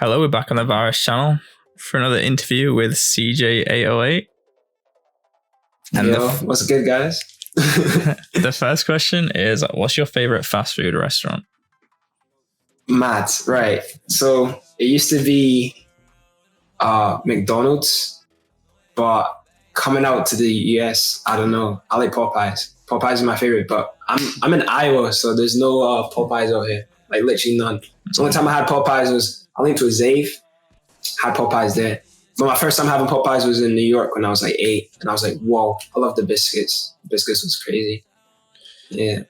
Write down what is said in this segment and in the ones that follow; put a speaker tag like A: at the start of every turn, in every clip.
A: Hello, we're back on the Virus channel for another interview with CJ808. And
B: Yo, what's good, guys?
A: the first question is, what's your favorite fast food restaurant?
B: Mad, right. So it used to be McDonald's, but coming out to the US, I don't know. I like Popeyes. Popeyes is my favorite, but I'm in Iowa, so there's no Popeyes out here. Like literally none. The only time I had Popeyes was I linked with Zave, had Popeyes there. But my first time having Popeyes was in New York when I was like 8, and I was like, whoa, I love the biscuits. Biscuits was crazy. Yeah.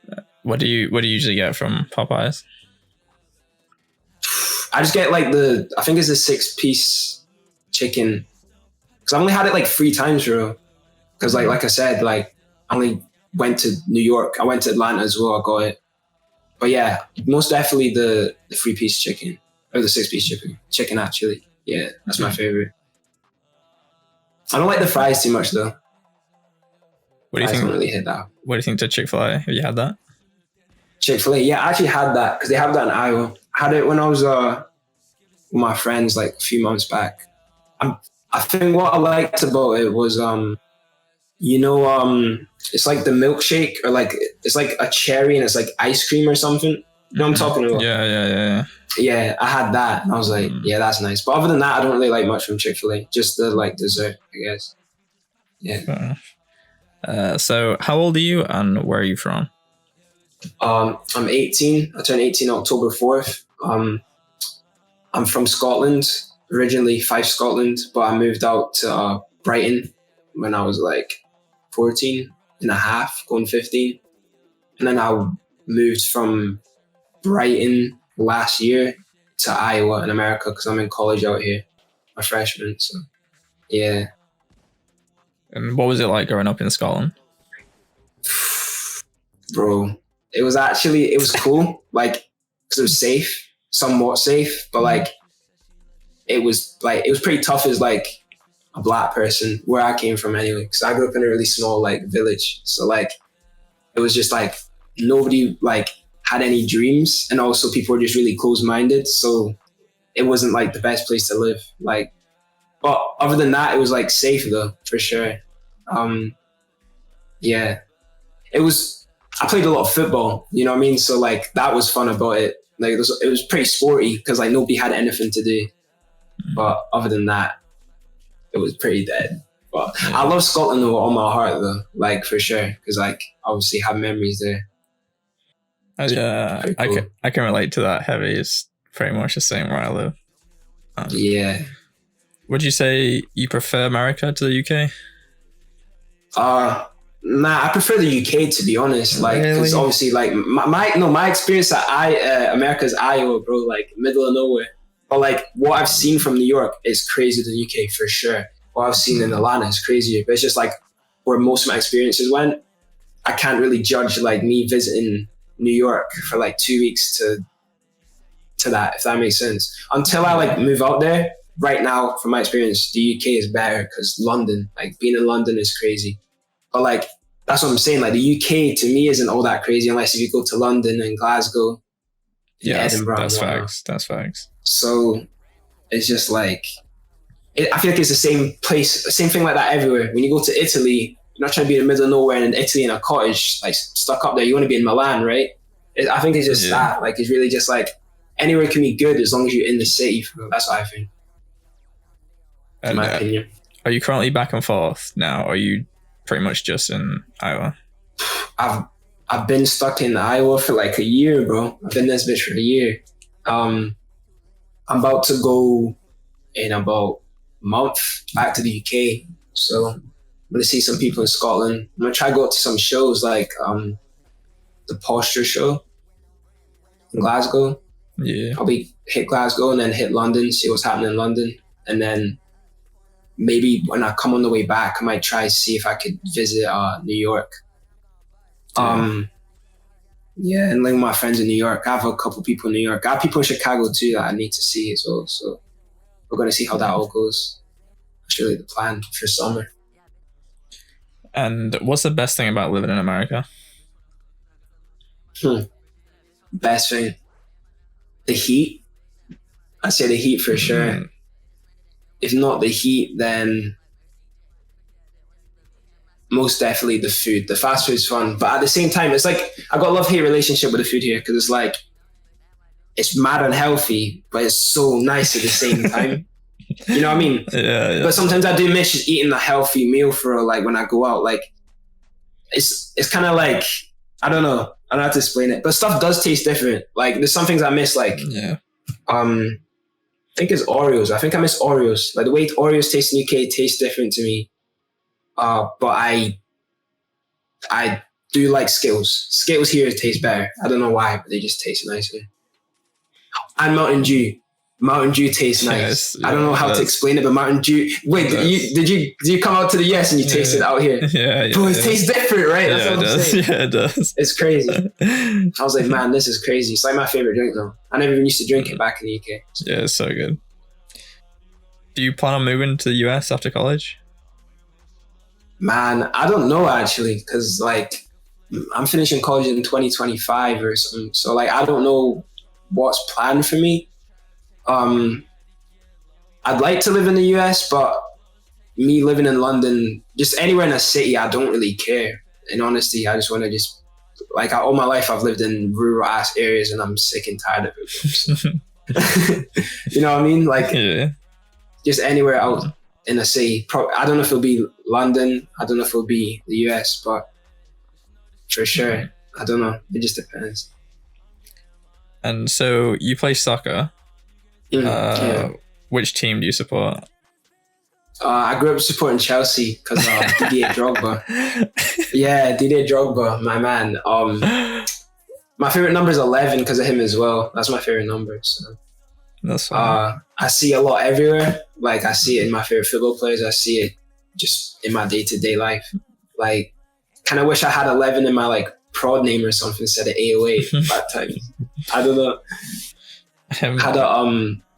A: What do you usually get from Popeyes?
B: I just get like I think it's the 6-piece chicken. Cause I only had it like 3 times, bro. Cause like I said, like I only went to New York. I went to Atlanta as well. I got it. But yeah, most definitely the 3-piece chicken or the 6-piece chicken. Chicken actually. Yeah, that's my favorite. I don't like the fries too much though.
A: What do you think?
B: Don't really hit that.
A: What do you think to Chick-fil-A? Have you had that?
B: Chick-fil-A, yeah, I actually had that because they have that in Iowa. I had it when I was with my friends like a few months back. I think what I liked about it was it's like the milkshake or like it's like a cherry and it's like ice cream or something. You know what I'm talking about?
A: Yeah.
B: Yeah, I had that and I was like, yeah, that's nice. But other than that, I don't really like much from Chick-fil-A. Just the like dessert, I guess. Yeah.
A: So how old are you and where are you from?
B: I'm 18. I turned 18 October 4th. I'm from Scotland, originally Fife, Scotland, but I moved out to Brighton when I was like 14 and a half, going 15. And then I moved from Brighton last year to Iowa in America because I'm in college out here, my freshman. So, yeah.
A: And what was it like growing up in Scotland?
B: Bro, it was cool, like, because it was safe, somewhat safe, but like, it was pretty tough as like a black person where I came from anyway, because I grew up in a really small like village. So like, it was just like nobody like had any dreams, and also people were just really closed-minded. So it wasn't like the best place to live. Like, but other than that, it was like safe though, for sure. Yeah, it was. I played a lot of football, you know what I mean? So like that was fun about it. Like it was pretty sporty because like nobody had anything to do. But other than that, it was pretty dead. But I love Scotland with all my heart though, like for sure, because like obviously have memories there.
A: Yeah, cool. I can relate to that heavy. It's pretty much the same where I live.
B: Yeah.
A: Would you say you prefer America to the UK?
B: Nah, I prefer the UK to be honest. Like, because obviously, like my experience at America's Iowa, bro, like middle of nowhere. But like what I've seen from New York is crazier than UK for sure. What I've seen in Atlanta is crazier. But it's just like where most of my experiences went. I can't really judge like me visiting New York for like 2 weeks to that, if that makes sense. Until I like move out there. Right now, from my experience, the UK is better because London, like being in London is crazy. But like, that's what I'm saying. Like the UK to me isn't all that crazy unless if you go to London and Glasgow, and Edinburgh.
A: That's facts. That's facts.
B: So it's just like, I feel like it's the same place, same thing like that everywhere. When you go to Italy, you're not trying to be in the middle of nowhere in Italy in a cottage, like stuck up there. You want to be in Milan, right? I think it's just that. Like it's really just like anywhere can be good as long as you're in the city. That's what I think. In my opinion.
A: Are you currently back and forth now? Or are you pretty much just in Iowa?
B: I've been stuck in Iowa for like a year, bro. I've been in this bitch for a year. I'm about to go in about a month back to the UK. So I'm gonna see some people in Scotland. I'm gonna try to go to some shows like the Posture show in Glasgow.
A: Yeah.
B: Probably hit Glasgow and then hit London, see what's happening in London, and then maybe when I come on the way back, I might try to see if I could visit New York. Yeah, and like my friends in New York, I have a couple people in New York. I have people in Chicago too that I need to see as well. So we're going to see how that all goes. That's really the plan for summer.
A: And what's the best thing about living in America?
B: Best thing, the heat. I say the heat for sure. If not the heat, then most definitely the food. The fast food's fun, but at the same time, it's like I got a love-hate relationship with the food here because it's like it's mad unhealthy, but it's so nice at the same time. You know what I mean?
A: Yeah.
B: But sometimes I do miss just eating a healthy meal for like when I go out. Like it's kind of like I don't know how to explain it, but stuff does taste different. Like there's some things I miss, like I think it's Oreos. I think I miss Oreos. Like the way Oreos taste in UK tastes different to me. But I do like Skittles. Skittles here taste better. I don't know why, but they just taste nicer. And Mountain Dew. Mountain Dew tastes nice.
A: Yes,
B: I don't know how to explain it, but Mountain Dew. Wait, did you come out to the US and you tasted it out here?
A: Yeah.
B: Bro, it tastes different, right? That's what I'm saying.
A: Yeah, it does.
B: It's crazy. I was like, man, this is crazy. It's like my favorite drink now. I never even used to drink it back in the UK.
A: Yeah, it's so good. Do you plan on moving to the US after college?
B: Man, I don't know actually, because like I'm finishing college in 2025 or something. So like I don't know what's planned for me. I'd like to live in the US, but me living in London, just anywhere in a city, I don't really care. In honesty, I just want to just like all my life I've lived in rural ass areas and I'm sick and tired of it. You know what I mean? Like just anywhere out in a city. I don't know if it'll be London. I don't know if it'll be the US, but for sure, I don't know. It just depends.
A: And so you play soccer. Which team do you support?
B: I grew up supporting Chelsea because Didier Drogba. Yeah, Didier Drogba, my man. My favorite number is 11 because of him as well. That's my favorite number. So.
A: That's fine.
B: I see a lot everywhere. Like I see it in my favorite football players. I see it just in my day-to-day life. Like, kind of wish I had 11 in my like prod name or something instead of 808 that time. I don't know.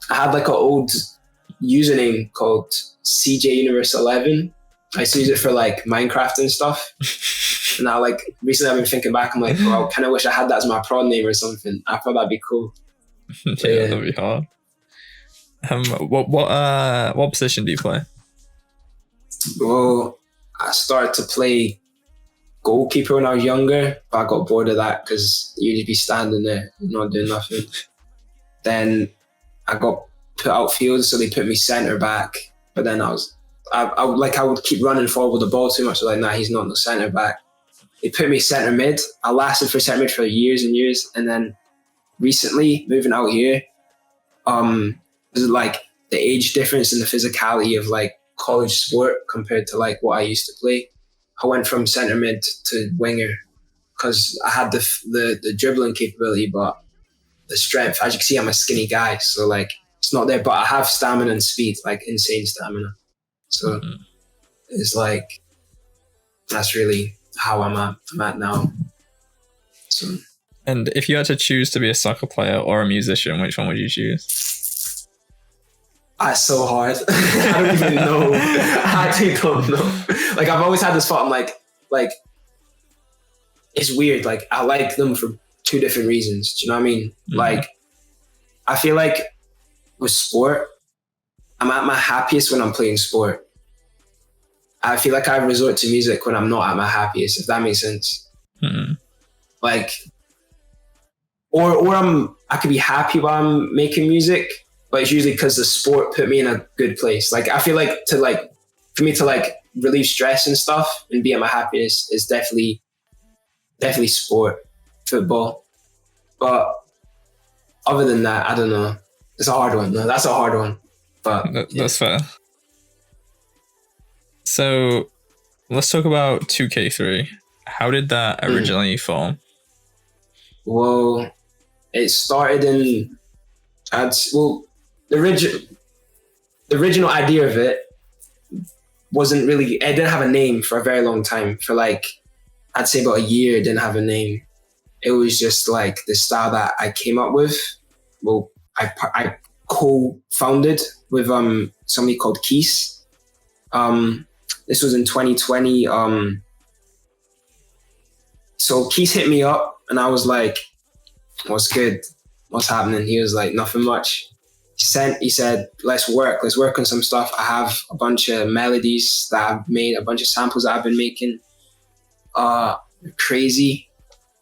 B: I had like an old username called CJ808. I used to use it for like Minecraft and stuff. And now like recently I've been thinking back, I'm like, well, I kind of wish I had that as my prod name or something. I thought that'd be cool.
A: Yeah, that'd be hard. What position do you play?
B: Well, I started to play goalkeeper when I was younger, but I got bored of that because you'd just be standing there not doing nothing. Then I got put outfield, so they put me centre back. But then I would keep running forward with the ball too much. So like, nah, he's not the centre back. They put me centre mid. I lasted for centre mid for years and years, and then recently moving out here, there's like the age difference and the physicality of like college sport compared to like what I used to play. I went from centre mid to winger because I had the dribbling capability, but the strength, as you can see, I'm a skinny guy, so like it's not there. But I have stamina and speed, like insane stamina. So it's like that's really how I'm at now. So.
A: And if you had to choose to be a soccer player or a musician, which one would you choose?
B: That's so hard. I don't even know. I actually don't know. Like I've always had this thought. I'm like it's weird. Like I like them for two different reasons. Do you know what I mean? Mm-hmm. Like I feel like with sport, I'm at my happiest when I'm playing sport. I feel like I resort to music when I'm not at my happiest, if that makes sense. Mm-hmm. Like, or I could be happy while I'm making music, but it's usually because the sport put me in a good place. Like I feel like for me to relieve stress and stuff and be at my happiest is definitely sport, football. But other than that, I don't know. It's a hard one. No, that's a hard one. But
A: that's fair. So let's talk about 2k3. How did that originally form?
B: Well, it started in the original idea of it wasn't really, it didn't have a name for a very long time. For I'd say about a year, it didn't have a name. It was just like the style that I came up with. Well, I co-founded with somebody called Keese. This was in 2020. So Keese hit me up and I was like, what's good? What's happening? He was like, nothing much. He said, let's work on some stuff. I have a bunch of melodies that I've made, a bunch of samples that I've been making. Crazy.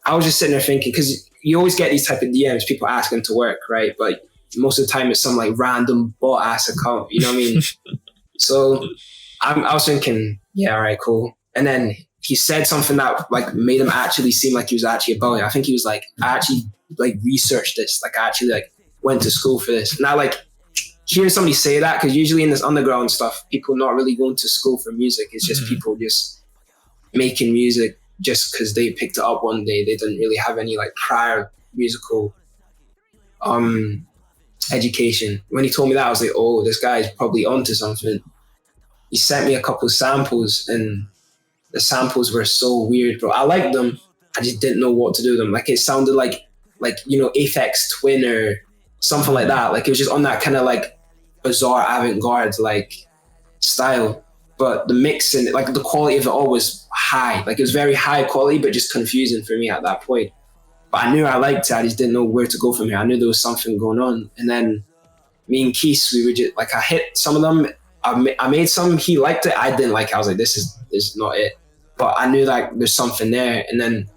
B: I was just sitting there thinking, because you always get these type of DMs, people asking to work, right? But most of the time it's some like random bot ass account, you know what I mean? So I was thinking, yeah, all right, cool. And then he said something that like made him actually seem like he was actually about it. I think he was like, I actually like researched this. Like I actually like went to school for this. And I like hearing somebody say that, because usually in this underground stuff, people not really going to school for music. It's just people just making music just because they picked it up one day. They didn't really have any like prior musical education. When he told me that, I was like, oh, this guy's probably onto something. He sent me a couple samples, and the samples were so weird, bro. I liked them. I just didn't know what to do with them. Like it sounded like you know, Aphex Twin or something like that. Like it was just on that kind of like bizarre avant-garde like style. But the mix and like the quality of it all was high. Like it was very high quality, but just confusing for me at that point. But I knew I liked it. I just didn't know where to go from here. I knew there was something going on. And then me and Keith, we were just like, I hit some of them. I made some. He liked it. I didn't like it. I was like, this is not it. But I knew like there's something there. And then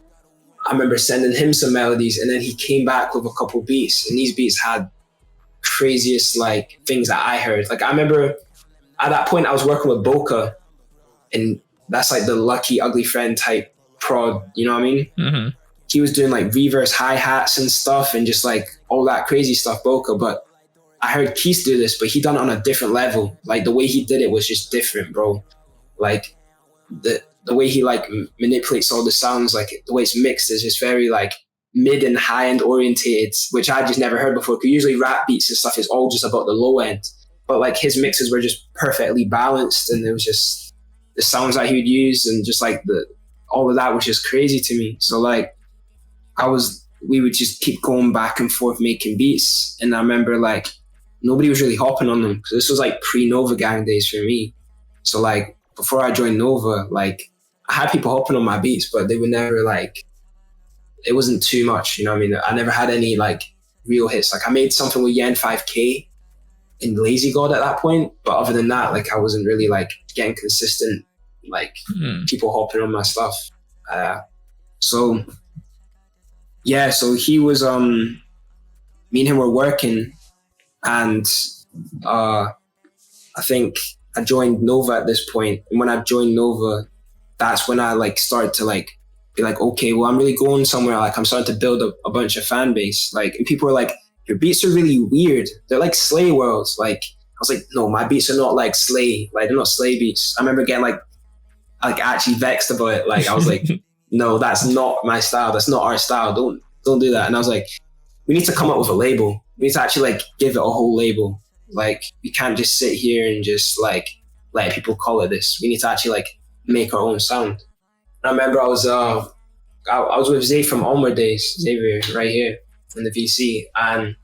B: I remember sending him some melodies, and then he came back with a couple beats, and these beats had craziest like things that I heard. Like I remember at that point I was working with Boca, and that's like the Lucky Ugly Friend type prod, you know what I mean? Mm-hmm. He was doing like reverse hi-hats and stuff and just like all that crazy stuff, Boca. But I heard Keith do this, but he done it on a different level. Like the way he did it was just different, bro. Like the way he like manipulates all the sounds, like the way it's mixed is just very like mid and high end orientated, which I just never heard before. Because usually rap beats and stuff is all just about the low end, but like his mixes were just perfectly balanced, and it was just the sounds that he would use, and just like all of that was just crazy to me. So like we would just keep going back and forth making beats, and I remember like nobody was really hopping on them, because this was like pre-Novagang days for me. So like before I joined Nova, like I had people hopping on my beats, but they were never like, it wasn't too much, you know what I mean? I never had any like real hits. Like I made something with Yen 5K in Lazy God at that point, but other than that, like I wasn't really like getting consistent like people hopping on my stuff. So yeah, so he was me and him were working, and I think I joined Nova at this point. And when I joined Nova, that's when I like started to like be like, okay, well, I'm really going somewhere. Like I'm starting to build a bunch of fan base. Like, and people were like, your beats are really weird. They're like Slay worlds. Like I was like, no, my beats are not like Slay. Like they're not Slay beats. I remember getting like actually vexed about it. Like I was like, no, that's not my style. That's not our style. Don't do that. And I was like, we need to come up with a label. We need to actually like give it a whole label. Like we can't just sit here and just like let people call it this. We need to actually like make our own sound. And I remember I was with Xavier from Onward Days, Xavier right here in the VC, and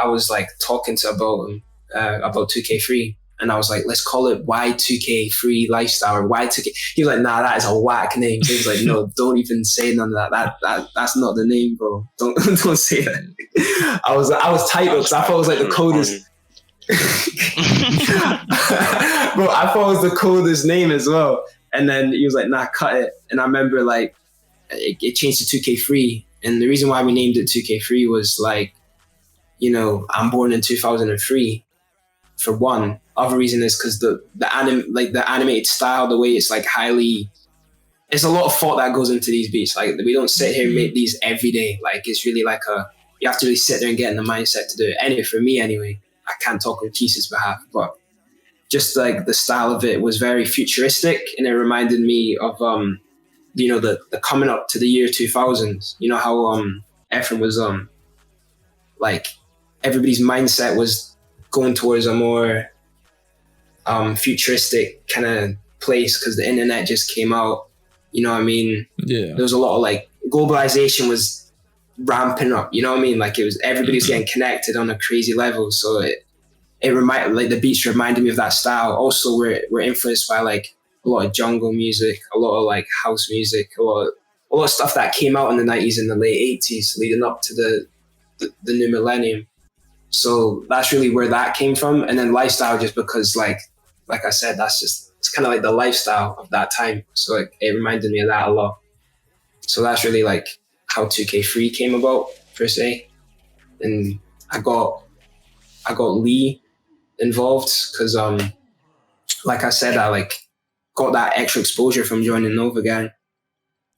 B: I was like talking to about 2k3, and I was like, let's call it Y2k3 lifestyle or Y2k. He was like, nah, that is a whack name. So he was like, no, don't even say none of that. That's not the name, bro. Don't say that. I was tight because I thought it was like the coldest. Bro, I thought it was the coldest name as well. And then he was like, nah, cut it. And I remember like it changed to 2k3. And the reason why we named it 2k3 was like, you know, I'm born in 2003 for one. Other reason is because the animated style, the way it's like it's a lot of thought that goes into these beats. Like we don't sit here and make these every day. Like it's really like you have to really sit there and get in the mindset to do it. Anyway, for me anyway, I can't talk on Keith's behalf, but just like the style of it was very futuristic, and it reminded me of you know, the coming up to the year 2000. You know how everyone was like everybody's mindset was going towards a more futuristic kind of place because the internet just came out. You know what I mean? Yeah. There was a lot of like globalization was ramping up. You know what I mean? Like it was everybody's getting connected on a crazy level. So it reminded, like the beats reminded me of that style. Also, we're influenced by like a lot of jungle music, a lot of like house music, a lot of stuff that came out in the 90s and the late 80s, leading up to the new millennium. So that's really where that came from. And then lifestyle, just because like I said, it's kind of like the lifestyle of that time. So like, it reminded me of that a lot. So that's really like how 2k3 came about per se. And I got Lee involved because like I said, I like got that extra exposure from joining Novagang,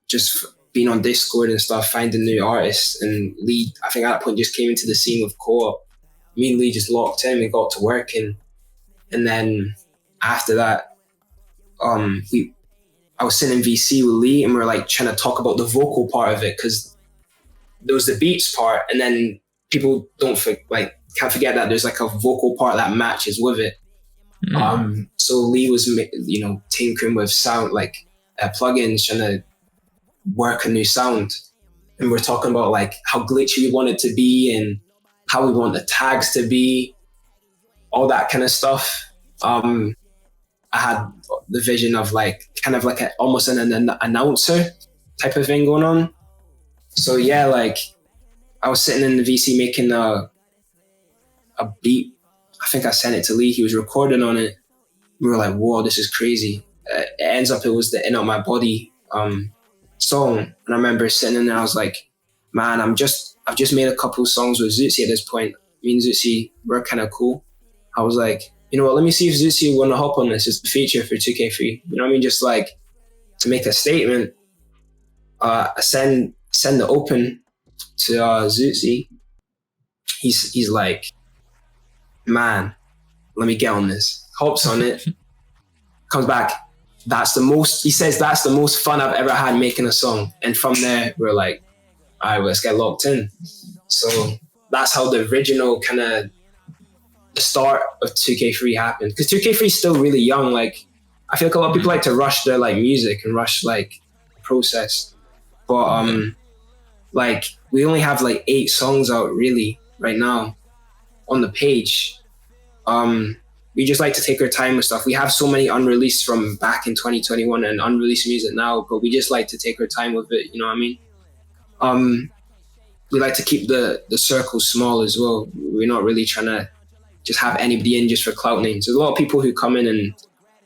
B: just being on Discord and stuff, finding new artists. And Lee, I think at that point, just came into the scene with Co-op. Me and Lee just locked in, we got to work, and then after that, I was sitting in VC with Lee, and we were like trying to talk about the vocal part of it, because there was the beats part, and then people can't forget that there's like a vocal part that matches with it. So Lee was, tinkering with sound, like plugins, trying to work a new sound. And we're talking about like how glitchy we want it to be and how we want the tags to be, all that kind of stuff. I had the vision of like kind of like almost an announcer type of thing going on. So yeah, like I was sitting in the VC making a beat. I think I sent it to Lee. He was recording on it. We were like, whoa, this is crazy. It ends up, it was the In Out My Body song. And I remember sitting in there, I was like, man, I've just made a couple songs with Zooztie at this point. Me and Zooztie were kind of cool. I was like, you know what, let me see if Zooztie want to hop on this as the feature for 2k3. You know what I mean? Just like to make a statement. I send the open to Zooztie. He's like, man, let me get on this. Hops on it, comes back. He says that's the most fun I've ever had making a song. And from there, we're like, all right, let's get locked in. So that's how the original kind of the start of 2k3 happened. Because 2k3 is still really young. Like, I feel like a lot of people like to rush their like music and rush like process. But like we only have like 8 songs out really right now on the page. We just like to take our time with stuff. We have so many unreleased from back in 2021 and unreleased music now, but we just like to take our time with it. You know what I mean? We like to keep the circle small as well. We're not really trying to just have anybody in just for clout names. There's a lot of people who come in and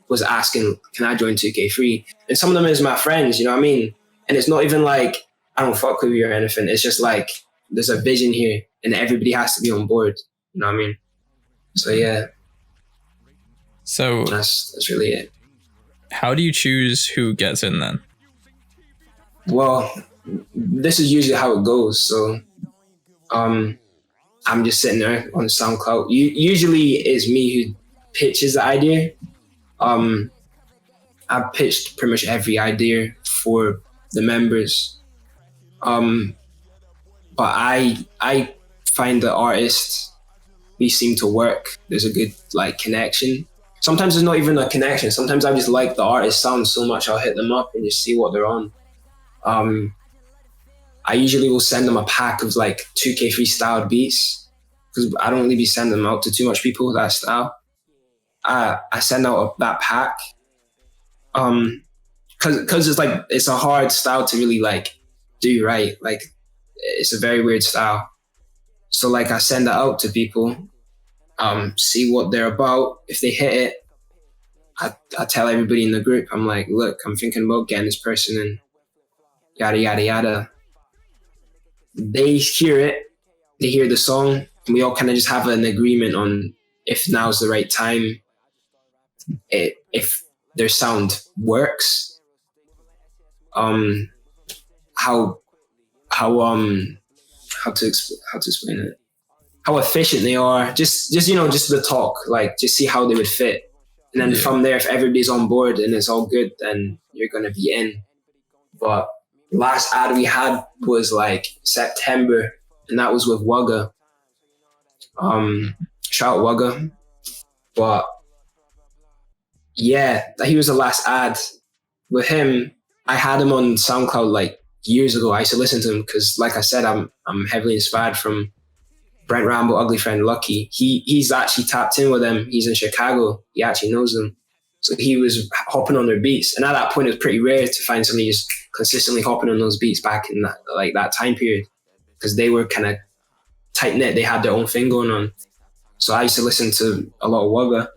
B: was asking, can I join 2k3? And some of them is my friends, you know what I mean? And it's not even like, I don't fuck with you or anything. It's just like, there's a vision here and everybody has to be on board. You know what I mean? So yeah.
A: So
B: that's really it.
A: How do you choose who gets in then?
B: Well, this is usually how it goes. So I'm just sitting there on SoundCloud. Usually it's me who pitches the idea. I pitched pretty much every idea for the members. But I find the artists, we seem to work. There's a good like connection. Sometimes there's not even a connection. Sometimes I just like the artist sound so much, I'll hit them up and just see what they're on. I usually will send them a pack of like 2k3 styled beats because I don't really be sending them out to too much people, that style. I send out that pack because it's like, it's a hard style to really like do right. Like it's a very weird style. So like I send it out to people, see what they're about. If they hit it, I tell everybody in the group, I'm like, look, I'm thinking about getting this person in, yada, yada, yada. They hear it, they hear the song, and we all kind of just have an agreement on if now's the right time, if their sound works, how to explain it, how efficient they are, just the talk, like just see how they would fit. And then from there, if everybody's on board and it's all good, then you're going to be in. But last ad we had was like September, and that was with Wugga. Shout out Wugga. But yeah, he was the last ad. With him, I had him on SoundCloud like years ago. I used to listen to him because, like I said, I'm heavily inspired from Brent Rambo, Ugly Friend, Lucky. He's actually tapped in with them. He's in Chicago. He actually knows them. So he was hopping on their beats. And at that point, it was pretty rare to find somebody just consistently hopping on those beats back in that time period. Because they were kind of tight knit. They had their own thing going on. So I used to listen to a lot of Wugga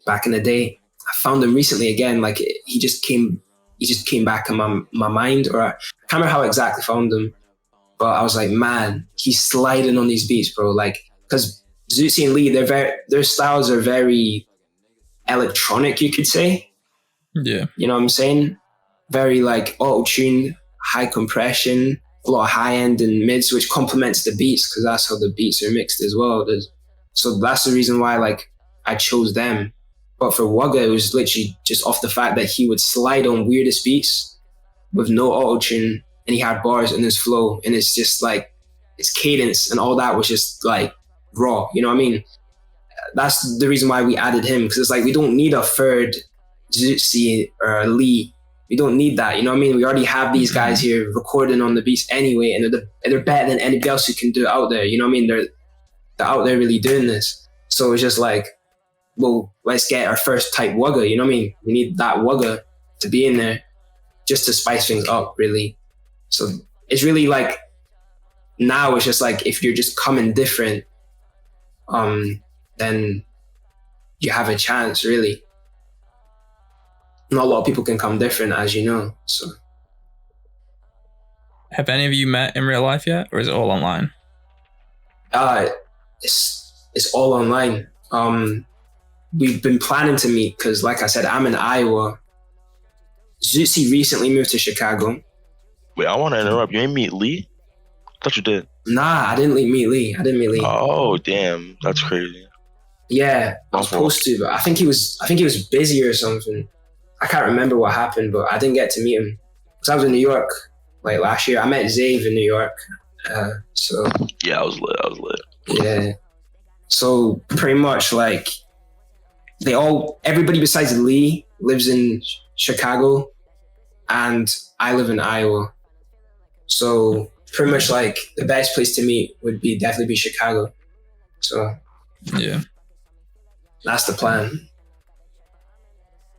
B: back in the day. I found him recently again. Like he just came back in my mind, or I can't remember how I exactly found him, but I was like, man, he's sliding on these beats, bro. Like, because Zooztie and Lee, their styles are very electronic, you could say.
A: Yeah.
B: You know what I'm saying? Very like auto-tune, high compression, a lot of high end and mids, which complements the beats because that's how the beats are mixed as well. So that's the reason why like I chose them. But for Wugga, it was literally just off the fact that he would slide on weirdest beats with no auto-tune, and he had bars in his flow, and it's just like his cadence and all that was just like raw. You know what I mean? That's the reason why we added him, because it's like we don't need a third Zooztie or Lee. We don't need that. You know what I mean? We already have these guys here recording on the beats anyway, and they're better than anybody else who can do it out there. You know what I mean? They're out there really doing this. So it's just like, well, let's get our first type Wugga. You know what I mean? We need that Wugga to be in there just to spice things up, really. So it's really like, now it's just like, if you're just coming different, then you have a chance, really. Not a lot of people can come different, as you know. So,
A: have any of you met in real life yet, or is it all online?
B: It's all online. We've been planning to meet because, like I said, I'm in Iowa. Zooztie recently moved to Chicago.
C: Wait, I want to interrupt. You ain't meet Lee? I thought you did.
B: Nah, I didn't meet Lee.
C: Oh, damn. That's crazy.
B: Yeah, I was supposed to, but I think he was busy or something. I can't remember what happened, but I didn't get to meet him because I was in New York like last year. I met Xav in New York. So
C: yeah, I was lit.
B: Yeah. So pretty much like everybody besides Lee lives in Chicago, and I live in Iowa. So pretty much like the best place to meet would definitely be Chicago. So
A: yeah, that's
B: the plan.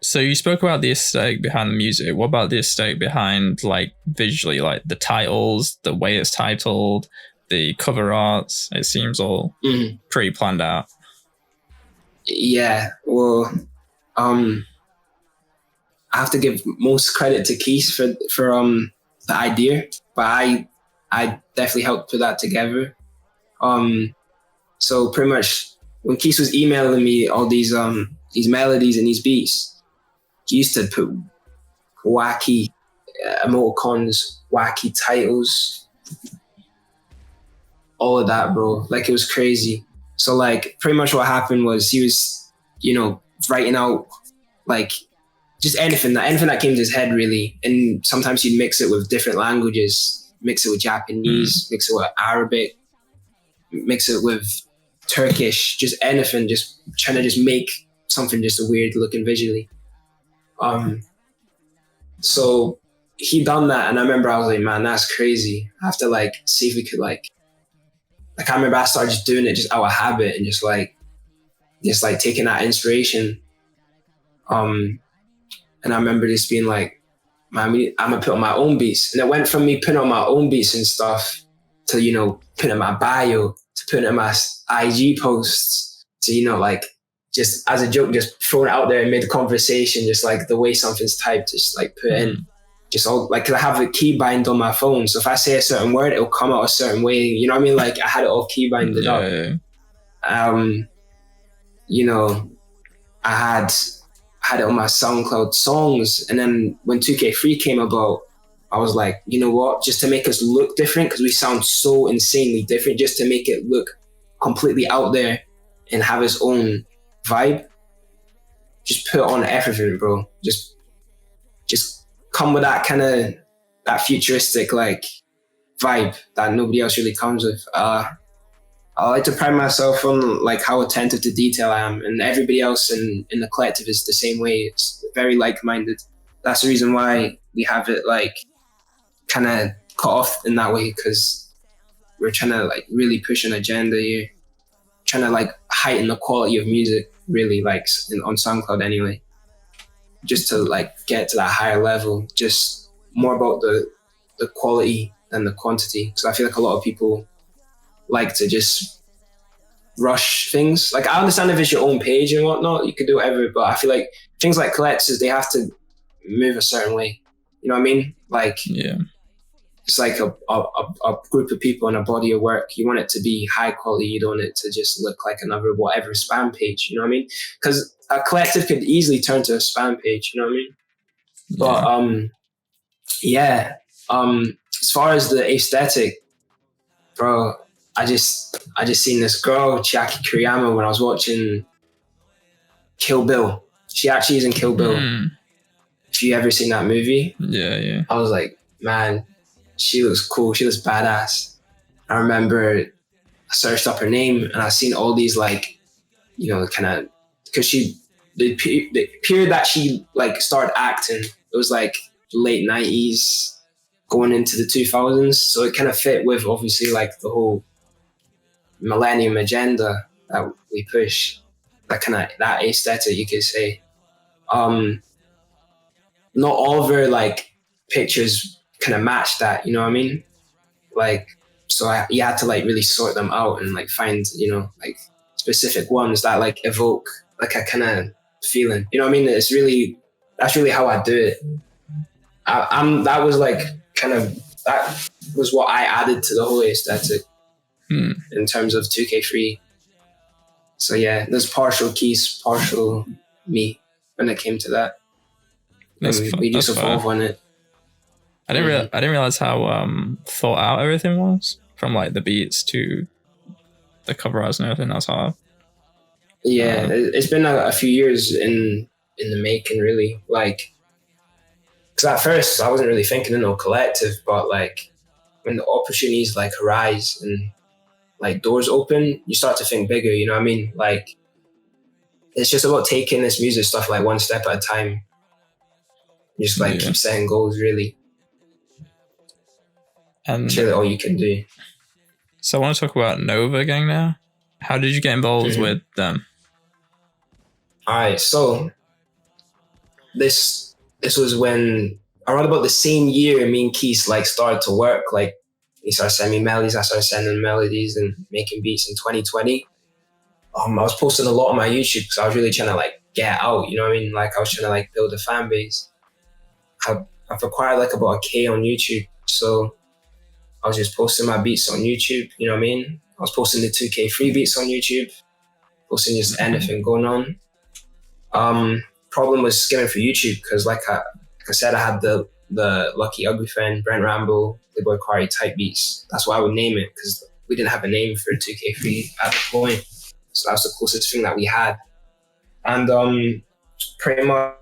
A: So you spoke about the aesthetic behind the music. What about the aesthetic behind, like, visually, like the titles, the way it's titled, the cover arts? It seems all pretty planned out.
B: Yeah, well, I have to give most credit to Keith for the idea, but I definitely helped put that together. So pretty much when Keith was emailing me all these melodies and these beats, he used to put wacky emoticons, wacky titles, all of that, bro. Like, it was crazy. So like pretty much what happened was he was, writing out like just anything that came to his head, really. And sometimes he'd mix it with different languages, mix it with Japanese, mix it with Arabic, mix it with Turkish, just anything, just trying to just make something just weird looking visually. So he done that, and I remember I was like, man, that's crazy. I have to like see if we could like I remember I started just doing it just out of habit and just taking that inspiration. And I remember just being like, man, I'm gonna put on my own beats. And it went from me putting on my own beats and stuff to, putting in my bio, to putting in my IG posts, to, like, just as a joke, just throwing it out there mid conversation, just like the way something's typed, just like put in, just all like, cause I have a keybind on my phone. So if I say a certain word, it'll come out a certain way. You know what I mean? Like I had it all keybinded up. I had it on my SoundCloud songs. And then when 2k3 came about, I was like, you know what? Just to make us look different, because we sound so insanely different, just to make it look completely out there and have its own vibe, just put on everything, bro. Just come with that kind of that futuristic like vibe that nobody else really comes with. I like to pride myself on like how attentive to detail I am, and everybody else in the collective is the same way. It's very like-minded. That's the reason why we have it like kind of cut off in that way, because we're trying to like really push an agenda here, trying to like heighten the quality of music, really, like on SoundCloud anyway, just to like get to that higher level, just more about the quality than the quantity. Because I feel like a lot of people like to just rush things. Like I understand if it's your own page and whatnot, you can do whatever, but I feel like things like collectors, they have to move a certain way. You know what I mean? Like,
A: yeah,
B: it's like a group of people and a body of work. You want it to be high quality. You don't want it to just look like another whatever spam page. You know what I mean? Because a collective could easily turn to a spam page. You know what I mean? But as far as the aesthetic, bro, I just seen this girl, Chiaki Kuriyama, when I was watching Kill Bill. She actually is in Kill Bill. If you ever seen that movie,
A: yeah,
B: I was like, man, she looks cool. She looks badass. I remember I searched up her name and I seen all these like, you know, kind of, because the period that she like started acting, it was like late 90s going into the 2000s. So it kind of fit with obviously like the whole millennium agenda that we push, that kind of, that aesthetic, you could say. Not all of her like pictures kind of match that, you know what I mean? Like, so you had to like really sort them out and like find, you know, like specific ones that like evoke like a kind of feeling, you know what I mean? That's really how I do it. That was like kind of, that was what I added to the whole aesthetic in terms of 2k3. So yeah, there's partial Keys, partial me when it came to that. We just evolve on it.
A: I didn't realize how thought out everything was, from like the beats to the cover arts and everything. That's hard.
B: Yeah, it's been a few years in the making, really. Like, because at first I wasn't really thinking of no collective, but like when the opportunities like arise and like doors open, you start to think bigger. You know what I mean? Like, it's just about taking this music stuff like one step at a time. You just like keep setting goals, really. And it's really all you can do.
A: So I want to talk about Novagang now. How did you get involved with them?
B: All right, so this was when around about the same year me and Keith like started to work. Like, he started sending me melodies, I started sending melodies and making beats in 2020. I was posting a lot on my YouTube because I was really trying to like get out, you know what I mean? Like, I was trying to like build a fan base. I've acquired like about 1K on YouTube, so I was just posting my beats on YouTube, you know what I mean? I was posting the 2k3 beats on YouTube, posting just anything going on. Problem was skimming for YouTube because like I said, I had the Lucky Ugly Friend, Brent Rambo, Playboi Carti type beats. That's why I would name it, because we didn't have a name for 2k3 at the point. So that was the closest thing that we had. And pretty much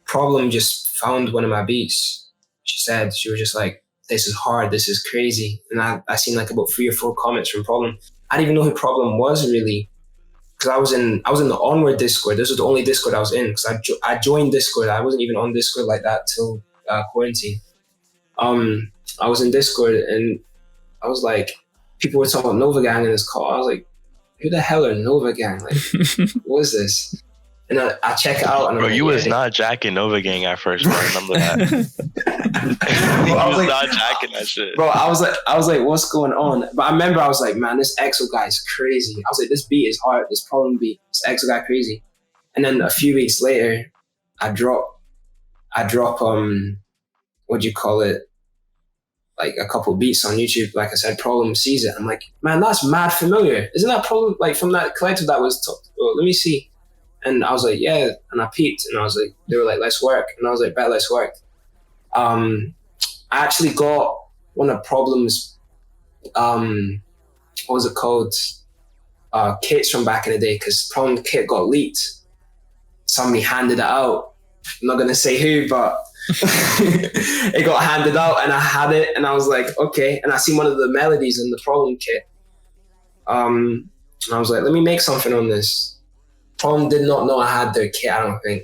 B: Problem just found one of my beats. She was just like, this is hard, this is crazy. And I seen like about 3 or 4 comments from Problem. I didn't even know who Problem was really, because I was in the Onward Discord. This was the only Discord I was in, because I joined Discord. I wasn't even on Discord like that till quarantine. I was in Discord and I was like, people were talking about Novagang in this call. I was like, who the hell are Novagang? Like, what is this? And I check it out. And
C: bro,
B: I'm
C: you
B: like,
C: was not jacking Novagang at first, bro. I remember that.
B: Bro,
C: I was like, not jacking that shit.
B: Bro, I was like, what's going on? But I remember I was like, man, this EXO guy is crazy. I was like, this beat is hard. This Problem beat, this EXO guy crazy. And then a few weeks later, I drop, what do you call it? Like a couple beats on YouTube. Like I said, Problem sees it. I'm like, man, that's mad familiar. Isn't that Problem like from that collective that was let me see. And I was like, yeah. And I peeped and I was like, they were like, let's work. And I was like, bet, let's work. I actually got one of Problem's, what was it called? Kits from back in the day, because Problem kit got leaked. Somebody handed it out. I'm not going to say who, but it got handed out and I had it and I was like, okay. And I seen one of the melodies in the Problem kit. And I was like, let me make something on this. Problem did not know I had their kit, I don't think.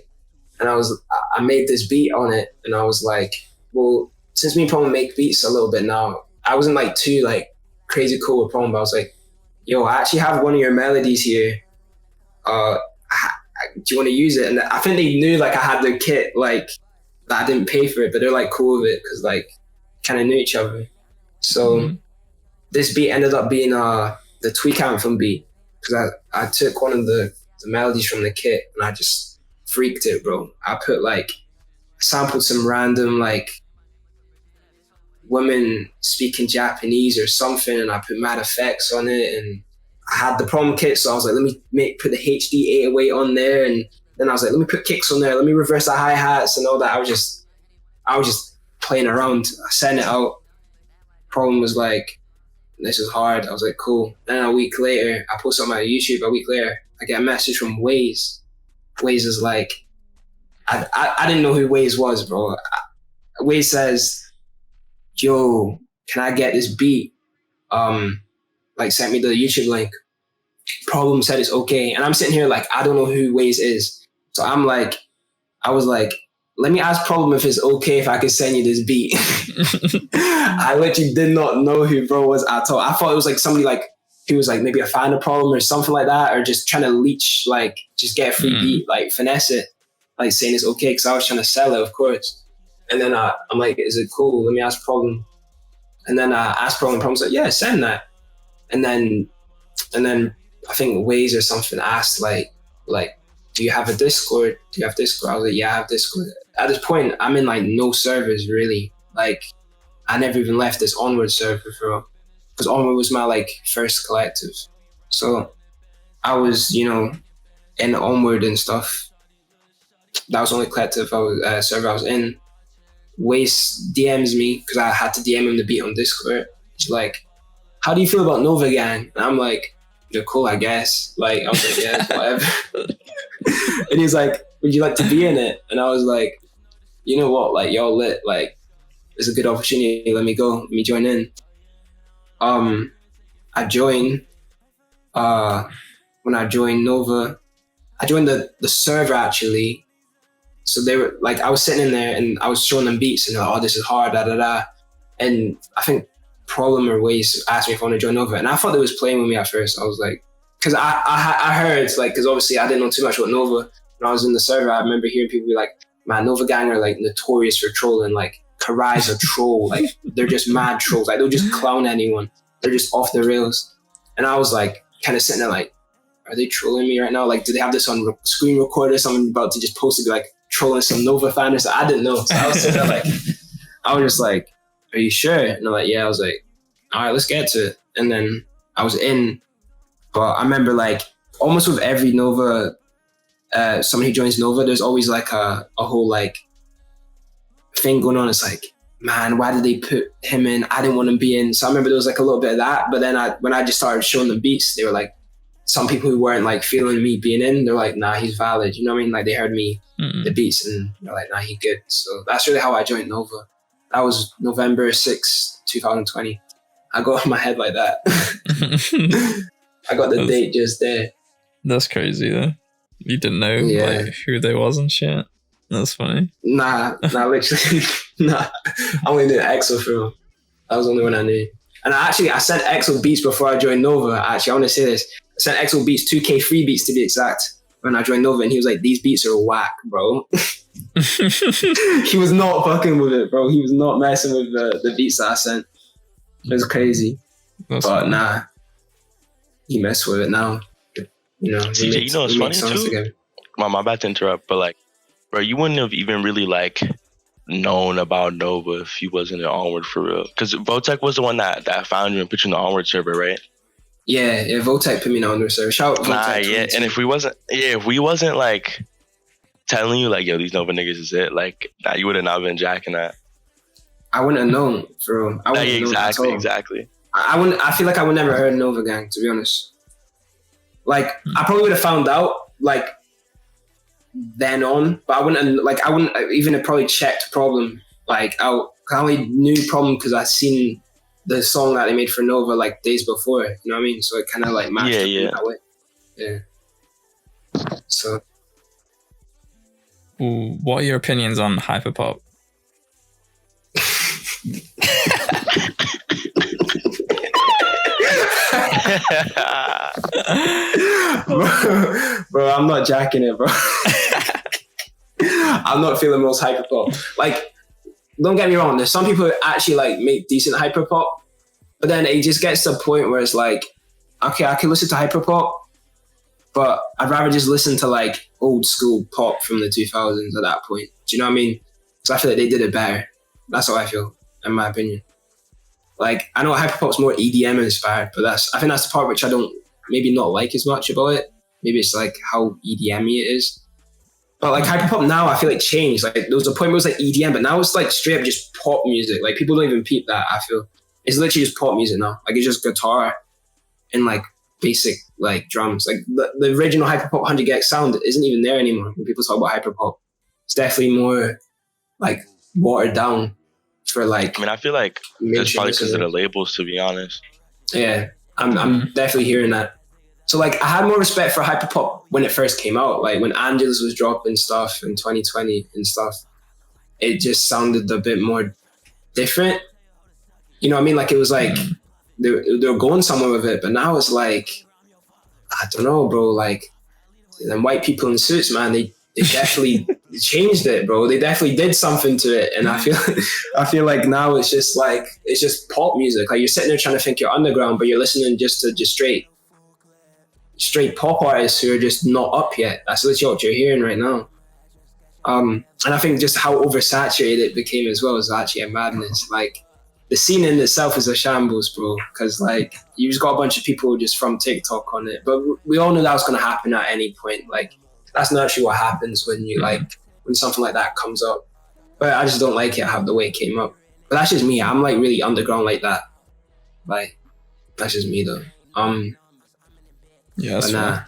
B: And I made this beat on it and I was like, well, since me and Problem make beats a little bit now, I wasn't like too like crazy cool with Problem, but I was like, yo, I actually have one of your melodies here. Do you want to use it? And I think they knew like I had their kit, like that I didn't pay for it, but they're like cool with it because like kind of knew each other. So this beat ended up being the Tweak Anthem beat, because I took one of the melodies from the kit and I just freaked it, bro. I put like, sampled some random like women speaking Japanese or something, and I put mad effects on it, and I had the prom kit, so I was like, let me put the HD 808 on there, and then I was like, let me put kicks on there, let me reverse the hi-hats and all that. I was just playing around. I sent it out. Problem was like, this is hard. I was like, cool. Then a week later, I post on my YouTube. A week later, I get a message from Waze. Waze is like, I didn't know who Waze was, bro. Waze says, yo, can I get this beat? Like, sent me the YouTube link. Problem said it's okay. And I'm sitting here like, I don't know who Waze is. So I was like, let me ask Problem if it's okay if I could send you this beat. I literally did not know who bro was at all. I thought it was like somebody like, who was like maybe a fan of Problem or something like that, or just trying to leech, like just get a free beat, like finesse it, like saying it's okay, because I was trying to sell it, of course. And then I'm like, is it cool? Let me ask Problem. And then I asked Problem. Problem's like, yeah, send that. And then I think Waze or something asked like, do you have a Discord? Do you have Discord? I was like, yeah, I have Discord. At this point, I'm in like no servers really. Like, I never even left this Onward server, bro, because Onward was my like first collective. So I was, in Onward and stuff. That was the only collective server I was in. Waze DMs me, because I had to DM him the beat on Discord. He's like, how do you feel about Novagang? And I'm like, you're cool, I guess. Like, I was like, yeah, whatever. And he's like, would you like to be in it? And I was like, you know what? Like, y'all lit. Like, it's a good opportunity. Let me go. Let me join in. I joined. When I joined Nova, I joined the server actually. So they were like, I was sitting in there and I was showing them beats and they're like, oh, this is hard, da da da. And I think Problem or Waze asked me if I want to join Nova, and I thought they was playing with me at first. I was like, because I heard, like, because obviously I didn't know too much about Nova. When I was in the server, I remember hearing people be like, man, Novagang are like notorious for trolling. Like, Karai's a troll. Like, they're just mad trolls. Like, they'll just clown anyone. They're just off the rails. And I was like, kind of sitting there like, are they trolling me right now? Like, do they have this on screen recorder? Someone about to just post it, be like trolling some Nova fan or something? I didn't know. So I was sitting there like, I was just like, are you sure? And I'm like, yeah. I was like, all right, let's get to it. And then I was in, but I remember like almost with every Nova, somebody who joins Nova, there's always like a whole like thing going on. It's like, man, why did they put him in? I didn't want him to be in. So I remember there was like a little bit of that. But then when I just started showing them beats, they were like, some people who weren't like feeling me being in, they're like, nah, he's valid. You know what I mean? Like, they heard me, the beats, and they're like, nah, he good. So that's really how I joined Nova. That was November 6, 2020. I got in my head like that. I got the date just there.
A: That's crazy though. You didn't know like who they was and shit. That's funny. Nah,
B: literally. Nah. I only knew EXO for real. That was the only one I knew. And I sent EXO beats before I joined Nova. Actually, I want to say this. I sent EXO beats, 2k3 beats to be exact, when I joined Nova, and he was like, these beats are whack, bro. He was not fucking with it, bro. He was not messing with the beats that I sent. It was crazy. That's funny. Nah, he messed with it now.
C: CJ, you know what's funny too? My bad to interrupt, but like, bro, you wouldn't have even really like known about Nova if you wasn't in Onward for real. Because Votech was the one that found you and put you in the Onward server, right?
B: Yeah, Votech put me in the Onward server. Shout out Votech.
C: Nah, yeah, and if we wasn't like telling you like, yo, these Nova niggas is it, like, nah, you would have not been jacking that.
B: I wouldn't have known, for real. I wouldn't have known
C: exactly.
B: I feel like I would never heard Novagang, to be honest. Like, I probably would have found out, like, then on, but I wouldn't even have probably checked Problem, like, out. I only knew Problem because I seen the song that they made for Nova, like, days before, you know what I mean? So it kind of, like, matched up in that way. Yeah. So.
A: What are your opinions on hyperpop?
B: Bro, I'm not jacking it, bro. I'm not feeling most hyperpop. Like, don't get me wrong, there's some people who actually like make decent hyperpop, But then it just gets to a point where it's like, okay, I can listen to hyperpop, but I'd rather just listen to like old school pop from the 2000s at that point. Do you know what I mean? So I feel like they did it better. That's how I feel, in my opinion. Like, I know hyperpop's more EDM inspired, but I think that's the part which I don't maybe not like as much about it. Maybe it's like how EDM-y it is. But like hyperpop now, I feel like changed. Like there was a point where it was like EDM, but now it's like straight up just pop music. Like people don't even peep that, I feel. It's literally just pop music now. Like it's just guitar and like basic like drums. Like the original hyperpop 100 gex sound isn't even there anymore when people talk about hyperpop. It's definitely more like watered down for like.
C: I mean, I feel like it's probably because of the labels, to be honest.
B: Yeah, I'm definitely hearing that. So like I had more respect for hyperpop when it first came out. Like when Angelus was dropping stuff in 2020 and stuff, it just sounded a bit more different. You know what I mean? Like it was like they were going somewhere with it, but now it's like, I don't know, bro. Like them white people in suits, man, they definitely changed it, bro. They definitely did something to it. And I feel like now it's just pop music. Like you're sitting there trying to think you're underground, but you're listening just to straight pop artists who are just not up yet. That's literally what you're hearing right now. And I think just how oversaturated it became as well is actually a madness. Like the scene in itself is a shambles, bro. Because like you just got a bunch of people just from TikTok on it, but we all knew that was going to happen at any point. Like that's not actually what happens when you when something like that comes up. But I just don't like it how the way it came up. But that's just me. I'm like really underground like that. Like that's just me though.
A: Yeah, that's
B: right.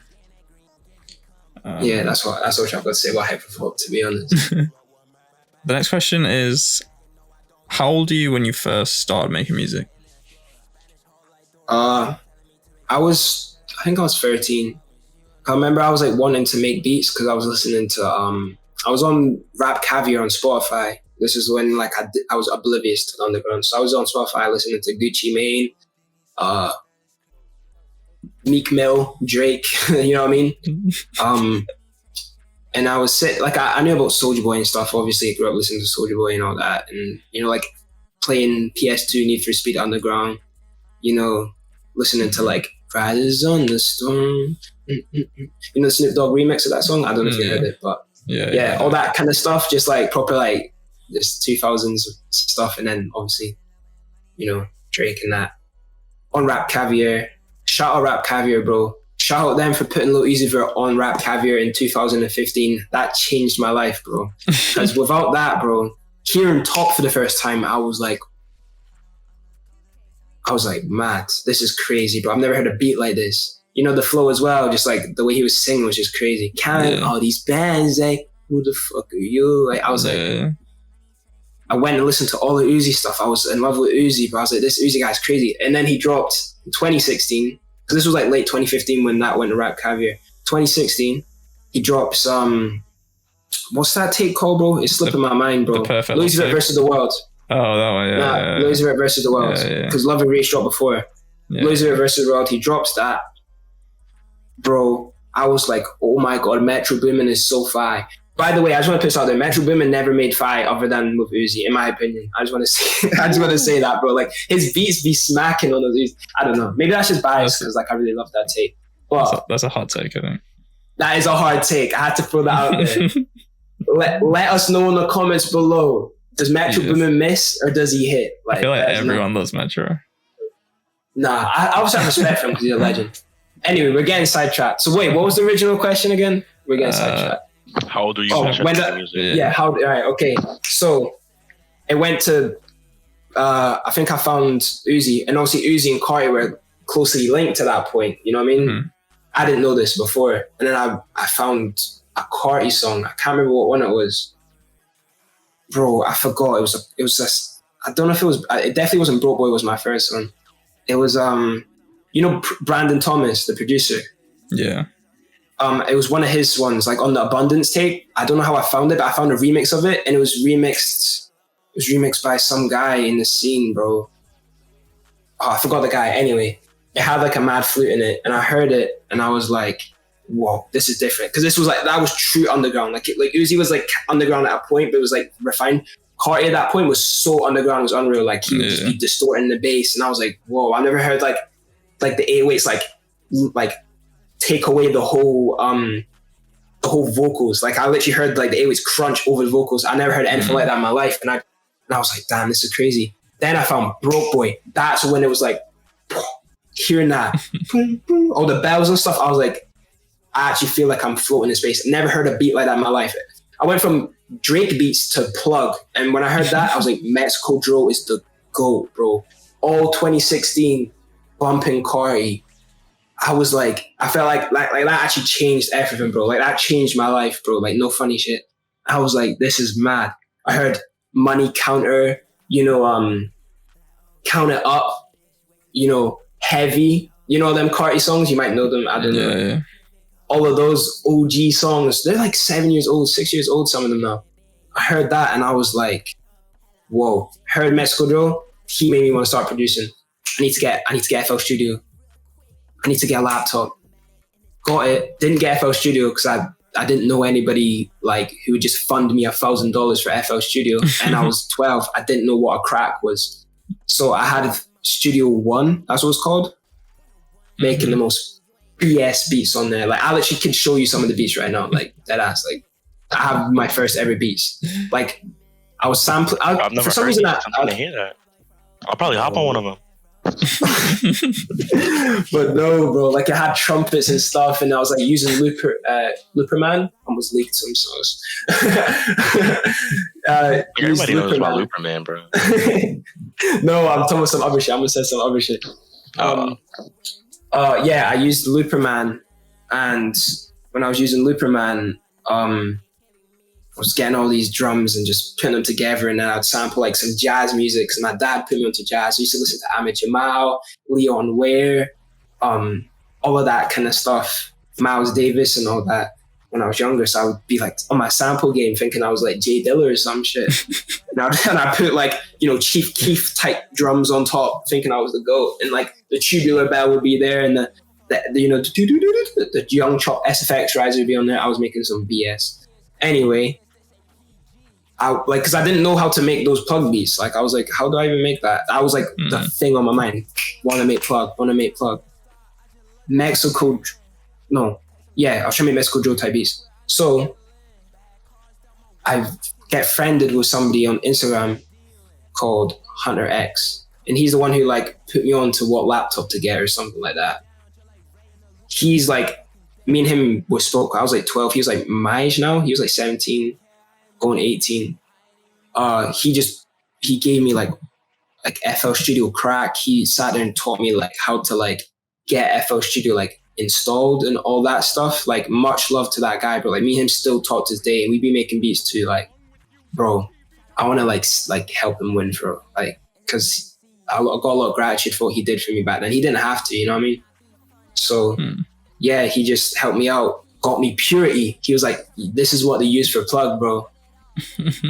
B: Yeah, that's what I've got to say about hyperpop, to be honest.
A: The next question is, how old are you when you first started making music?
B: I think I was 13. I remember I was like wanting to make beats because I was listening to I was on Rap Caviar on Spotify. This is when like I was oblivious to the underground. So I was on Spotify listening to Gucci Mane, Meek Mill, Drake, you know what I mean? And I was I knew about Soulja Boy and stuff. Obviously, I grew up listening to Soulja Boy and all that. And, you know, like playing PS2 Need for Speed Underground, you know, listening to like Riders on the Storm. You know, the Snoop Dogg remix of that song? I don't know if you heard it, but yeah, all that kind of stuff, just like proper like this 2000s stuff. And then obviously, you know, Drake and that. On Rap Caviar. Shout out Rap Caviar, bro. Shout out them for putting Lil Uzi Vert on Rap Caviar in 2015. That changed my life, bro. Because without that, bro, hearing Top for the first time, I was like, mad. This is crazy, bro. I've never heard a beat like this. You know, the flow as well, just like the way he was singing was just crazy. Counting all these bands, like, who the fuck are you? Like, I was like, I went and listened to all the Uzi stuff. I was in love with Uzi, but I was like, this Uzi guy's crazy. And then he dropped in 2016, because this was like late 2015 when that went to Rap Caviar. 2016, he drops, what's that tape called, bro? It's slipping my mind, bro. Lil Uzi Vert versus the World.
A: Oh, that one, yeah.
B: Lil Uzi Vert versus the World. Because Love and Rage dropped before. Lil Uzi Vert versus the World, he drops that. Bro, I was like, oh my God, Metro Boomin is so fire. By the way, I just want to put this out there. Metro Boomin never made fire other than with Uzi, in my opinion. I just want to say that, bro. Like his beats be smacking on those. I don't know. Maybe that's just biased because like I really love that tape. But
A: that's a hot take, I think.
B: That is a hard take. I had to throw that out there. let us know in the comments below. Does Metro Boomin miss or does he hit? Like,
A: I feel like everyone loves Metro.
B: Nah, I also have respect for him because he's a legend. Anyway, we're getting sidetracked. So wait, what was the original question again? We're getting sidetracked.
C: How old are you?
B: All right, okay. So it went to, I think I found Uzi, and obviously Uzi and Carti were closely linked to that point. You know what I mean? Mm-hmm. I didn't know this before. And then I found a Carti song. I can't remember what one it was. Bro, I forgot. It was just, I don't know if it definitely wasn't Broke Boy was my first one. It was, you know, Brandon Thomas, the producer.
A: Yeah.
B: It was one of his ones, like on the Abundance tape. I don't know how I found it, but I found a remix of it, and it was remixed by some guy in the scene, bro. Oh, I forgot the guy. Anyway, it had like a mad flute in it, and I heard it, and I was like, whoa, this is different. Because this was like, that was true underground. Like Uzi was like underground at a point, but it was like refined. Carti at that point was so underground, it was unreal. Like he would just be distorting the bass, and I was like, whoa, I never heard like the 808s like take away the whole vocals. Like I literally heard like the 808s crunch over the vocals. I never heard anything like that in my life, and I was like, damn, this is crazy. Then I found Broke Boy. That's when it was like hearing that all the bells and stuff. I was like, I actually feel like I'm floating in space. Never heard a beat like that in my life. I went from Drake beats to Plug, and when I heard that, I was like, MexikoDro is the GOAT, bro. All 2016 bumping Carti. I was like, I felt like that actually changed everything, bro. Like that changed my life, bro. Like no funny shit. I was like, this is mad. I heard Money Counter, Count It Up, Heavy, them Carti songs. You might know them. I don't know.
A: Yeah.
B: All of those OG songs, they're like 7 years old, 6 years old, some of them now. I heard that and I was like, whoa. Heard MexikoDro, he made me want to start producing. I need to get FL Studio. I need to get a laptop. Got it. Didn't get FL Studio because I didn't know anybody like who would just fund me $1,000 for FL Studio. And I was 12. I didn't know what a crack was. So I had Studio One, that's what it's called. Making the most BS beats on there. Like I literally can show you some of the beats right now. Like dead ass. Like I have my first ever beats. Like I was sampling.
C: I've never heard that. I'm gonna hear that. I'll probably hop on one of them.
B: But no, bro. Like I had trumpets and stuff, and I was like using Looperman. Almost leaked some songs.
C: Everybody knows about Looperman, bro.
B: No, I'm talking about some other shit. I'm gonna say some other shit. I used Looperman, and when I was using Looperman, I was getting all these drums and just putting them together, and then I'd sample like some jazz music because my dad put me onto jazz. I used to listen to Ahmed Jamal, Leon Ware, all of that kind of stuff, Miles Davis and all that when I was younger. So I would be like on my sample game thinking I was like Jay Dilla or some shit. and I put like, Chief Keef type drums on top thinking I was the GOAT, and like the tubular bell would be there, and the Young Chop SFX riser would be on there. I was making some BS. Anyway, because I didn't know how to make those plug beats. Like I was like, how do I even make that? I was like the thing on my mind. Want to make plug. I was trying to make MexikoDro type beats. So I get friended with somebody on Instagram called Hunter X, and he's the one who like put me on to what laptop to get or something like that. He's like, me and him were spoke. I was like 12. He was like my age now. He was like 17. Going 18. He gave me like FL Studio crack. He sat there and taught me like how to like get FL Studio like installed and all that stuff. Like much love to that guy, but like me and him still talk to this day, and we be making beats too. Like, bro, I want to like help him win for like, because I got a lot of gratitude for what he did for me back then. He didn't have to, you know what I mean? So yeah, he just helped me out, got me Purity. He was like, this is what they use for plug, bro.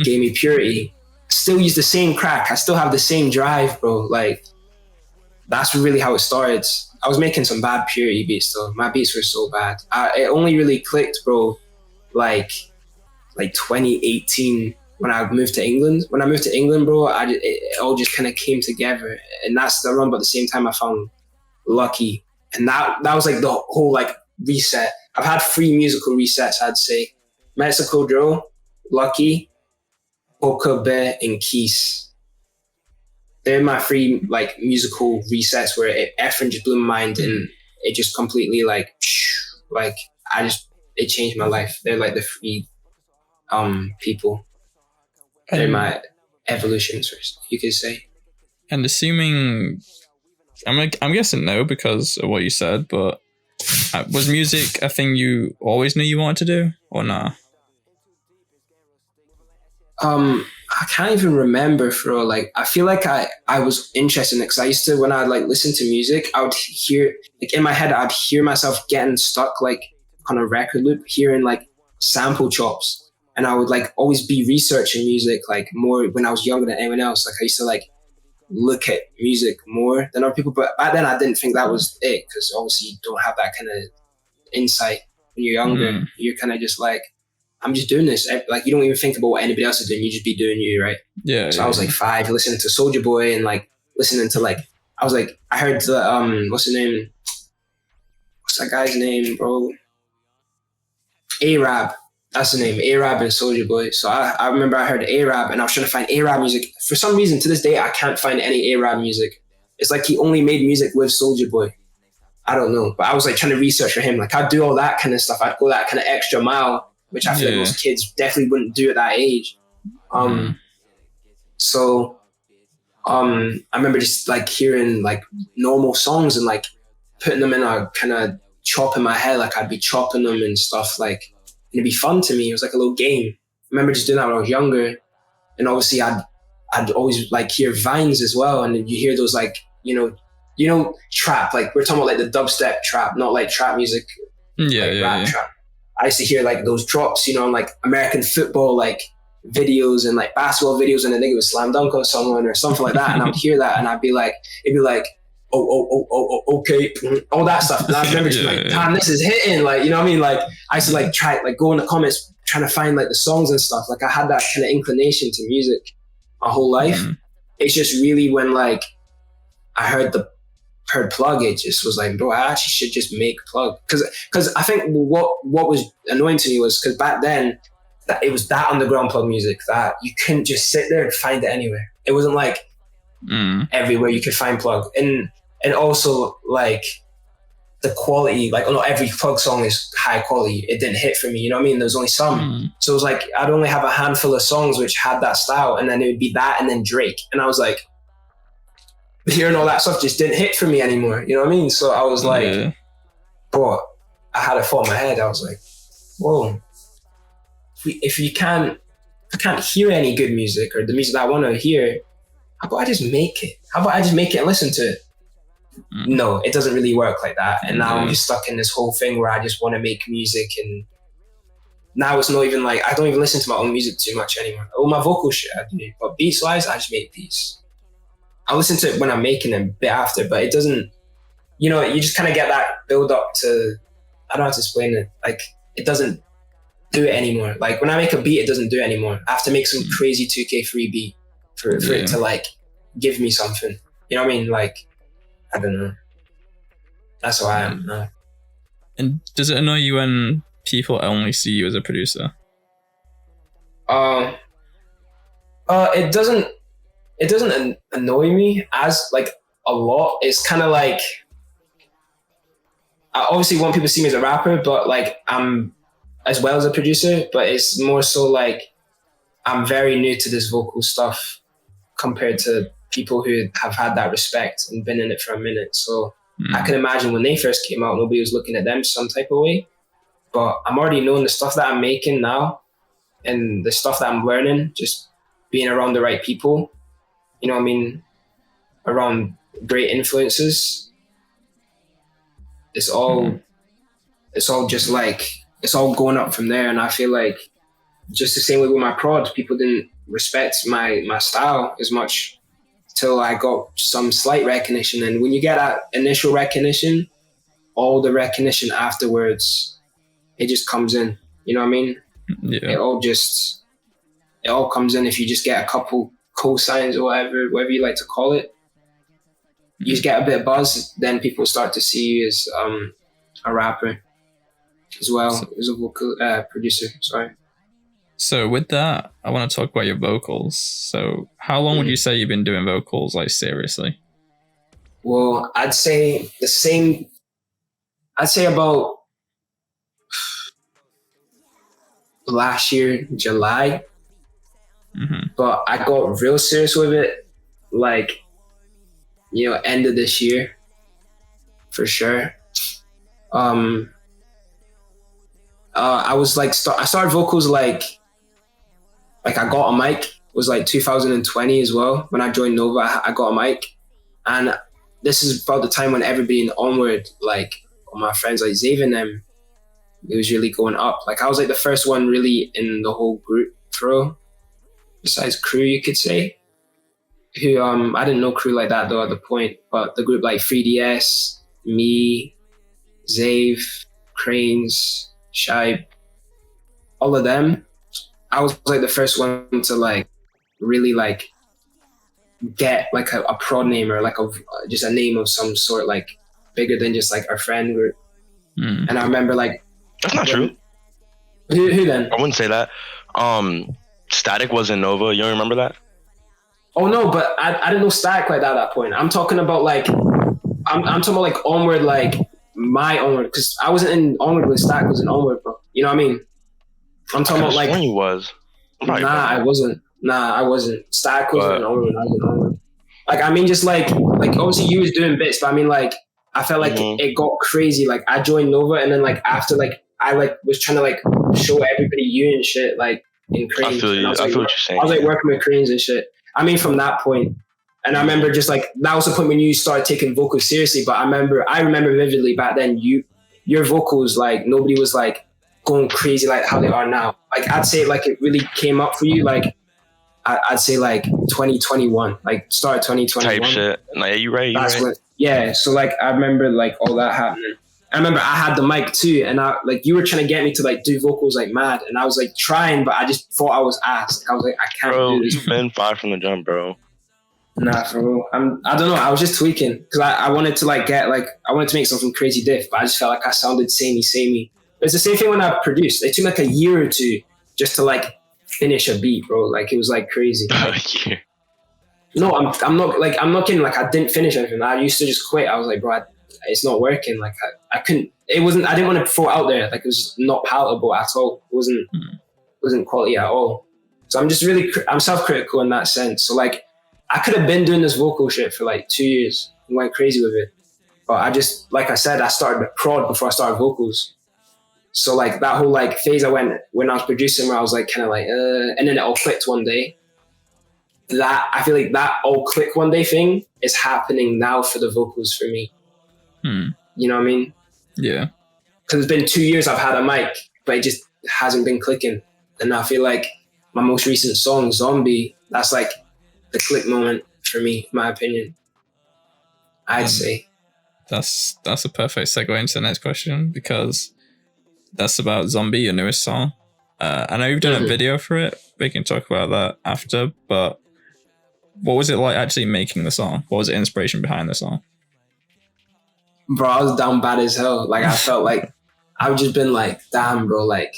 B: Gave me Purity. Still use the same crack. I still have the same drive, bro. Like that's really how it started. I was making some bad Purity beats though. My beats were so bad. It only really clicked, bro, like 2018 when I moved to England. When I moved to England, bro, it all just kind of came together, and that's around about the same time I found Lucky, and that was like the whole like reset. I've had 3 musical resets, I'd say. MexikoDro, Lucky, Okabe, and Keys. They're my 3 like musical resets where everything just blew my mind, and it just completely like it changed my life. They're like the 3 people. They're my evolutions, you could say.
A: And assuming, I'm guessing no because of what you said, but was music a thing you always knew you wanted to do, or nah?
B: I can't even remember, bro. Like, I feel like I was interested in it because I used to, when I'd like listen to music, I would hear, like in my head, I'd hear myself getting stuck like on a record loop, hearing like sample chops. And I would like always be researching music like more when I was younger than anyone else. Like I used to like look at music more than other people. But back then I didn't think that was it, because obviously you don't have that kind of insight when you're younger. You're kind of just like, I'm just doing this. Like, you don't even think about what anybody else is doing. You just be doing you, right?
A: Yeah.
B: So I was like 5, listening to Soulja Boy and like listening to like, I was like, I heard the, what's his name? What's that guy's name, bro? Arab. That's the name, Arab and Soulja Boy. So I remember I heard Arab and I was trying to find Arab music. For some reason, to this day, I can't find any Arab music. It's like he only made music with Soulja Boy. I don't know. But I was like trying to research for him. Like, I'd do all that kind of stuff. I'd go that kind of extra mile, which I feel like most kids definitely wouldn't do at that age. So I remember just like hearing like normal songs and like putting them in a kind of chop in my head. Like, I'd be chopping them and stuff, like, and it'd be fun to me. It was like a little game. I remember just doing that when I was younger. And obviously I'd always like hear vines as well. And then you hear those like, you know, trap, like we're talking about like the dubstep trap, not like trap music, rap trap. I used to hear like those drops, you know, on like American football, like videos and like basketball videos. And I think it was Slam Dunk on someone or something like that. And I would hear that and it'd be like, oh, okay, all that stuff. And I remember just like, damn, this is hitting. Like, you know what I mean? Like, I used to like try, like go in the comments, trying to find like the songs and stuff. Like, I had that kind of inclination to music my whole life. It's just really when like I heard Plug, it just was like, bro, I actually should just make Plug. Cause I think what was annoying to me was because back then that it was that underground Plug music that you couldn't just sit there and find it anywhere. It wasn't like everywhere you could find Plug. And also like the quality, like not every Plug song is high quality. It didn't hit for me, you know what I mean? There was only some. So it was like, I'd only have a handful of songs which had that style, and then it would be that and then Drake. And I was like, hearing all that stuff just didn't hit for me anymore, you know what I mean? So I was like, bro, I had a thought in my head. I was like, whoa, if I can't hear any good music or the music that I want to hear, how about I just make it? How about I just make it and listen to it? No, it doesn't really work like that. And now I'm just stuck in this whole thing where I just want to make music, and now it's not even like, I don't even listen to my own music too much anymore. Oh, my vocal shit I do, but beats wise, I just make beats. I listen to it when I'm making them a bit after, but it doesn't, you know, you just kind of get that build up to, I don't know how to explain it. Like, it doesn't do it anymore. Like, when I make a beat, it doesn't do it anymore. I have to make some crazy 2k3 beat for it to like give me something. You know what I mean? Like, I don't know. That's how I am now.
A: And does it annoy you when people only see you as a producer? It doesn't annoy me as like a lot. It's kind of like, I obviously want people to see me as a rapper, but like I'm as well as a producer, but it's more so like I'm very new to this vocal stuff compared to people who have had that respect and been in it for a minute. So I can imagine when they first came out, nobody was looking at them some type of way, but I'm already knowing the stuff that I'm making now and the stuff that I'm learning, just being around the right people, you know what I mean, around great influences. It's all just like, it's all going up from there. And I feel like just the same way with my prod, people didn't respect my style as much till I got some slight recognition. And when you get that initial recognition, all the recognition afterwards, it just comes in, you know what I mean? Yeah. It all comes in if you just get a couple cosigns or whatever you like to call it. You just get a bit of buzz, then people start to see you as a rapper as well, as a vocal producer, sorry. So with that, I want to talk about your vocals. So how long would you say you've been doing vocals, like seriously?
B: Well, I'd say about last year, July. But I got real serious with it, like, you know, end of this year, for sure. I was like, I started vocals like I got a mic. It was like 2020 as well. When I joined Nova, I got a mic. And this is about the time when everybody in Onward, like all my friends like Xavier and them, it was really going up. Like I was like the first one really in the whole group, besides crew, you could say. Who I didn't know crew like that though at the point, but the group like 3DS, me, Zave, Cranes, Shibe, all of them, I was like the first one to like really like get like a prod name or like just a name of some sort, like bigger than just like our friend group. And I remember like
C: that's not true.
B: Who then?
C: I wouldn't say that. Static wasn't Nova. You don't remember that?
B: Oh no, but I didn't know Static like that at that point. I'm talking about like I'm talking about like Onward, like my Onward, because I wasn't in Onward when Static was in Onward, bro. You know what I mean? I'm talking about like
C: when you was.
B: Right, I wasn't. I wasn't. Static was in Onward. I was in Onward. Like I mean, just like obviously you was doing bits, but I mean like I felt like it got crazy. Like I joined Nova, and then like after like I like was trying to like show everybody you and shit like in Cranes.
C: I feel you. I feel what you're saying.
B: I was like working with Cranes and shit. I mean, from that point, and I remember just like that was the point when you started taking vocals seriously. But I remember vividly back then, your vocals, like nobody was like going crazy like how they are now. Like I'd say like it really came up for you. Like I'd say like 2021, like start 2021
C: type shit. No, yeah, you're right.
B: Yeah. So like I remember like all that happening. I remember I had the mic too, and I like you were trying to get me to like do vocals like mad, and I was like trying, but I just thought I was ass. Like, I was like, I can't do this.
C: You've been far from the jump, bro.
B: Nah, bro. I don't know. I was just tweaking because I wanted to like I wanted to make something crazy diff, but I just felt like I sounded samey. It's the same thing when I produced. It took me like a year or two just to like finish a beat, bro. Like it was like crazy.
C: Yeah.
B: No, I'm not kidding. Like I didn't finish anything. I used to just quit. I was like, bro, it's not working. Like I couldn't. It wasn't. I didn't want to throw it out there. Like it was just not palatable at all. It wasn't quality at all. So I'm self-critical in that sense. So like I could have been doing this vocal shit for like 2 years and went crazy with it. But I just, like I said, I started with prod before I started vocals. So like that whole like phase I went when I was producing, where I was like kind of like, and then it all clicked one day. I feel like that all click one day thing is happening now for the vocals for me. You know what I mean?
A: Yeah.
B: Because it's been 2 years I've had a mic, but it just hasn't been clicking. And I feel like my most recent song, Zombie, that's like the click moment for me, in my opinion. I'd say.
A: That's a perfect segue into the next question, because that's about Zombie, your newest song. I know you've done a video for it. We can talk about that after, but what was it like actually making the song? What was the inspiration behind the song?
B: Bro, I was down bad as hell. Like I felt like I've just been like, damn, bro, like,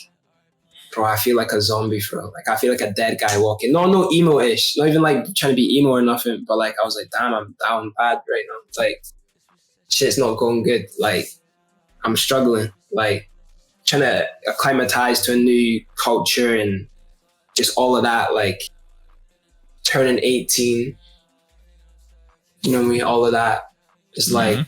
B: bro, I feel like a zombie, bro. Like I feel like a dead guy walking. No emo-ish. Not even like trying to be emo or nothing. But like I was like, damn, I'm down bad right now. It's like shit's not going good. Like I'm struggling. Like trying to acclimatize to a new culture and just all of that. Like turning 18. You know what I mean? All of that. Just like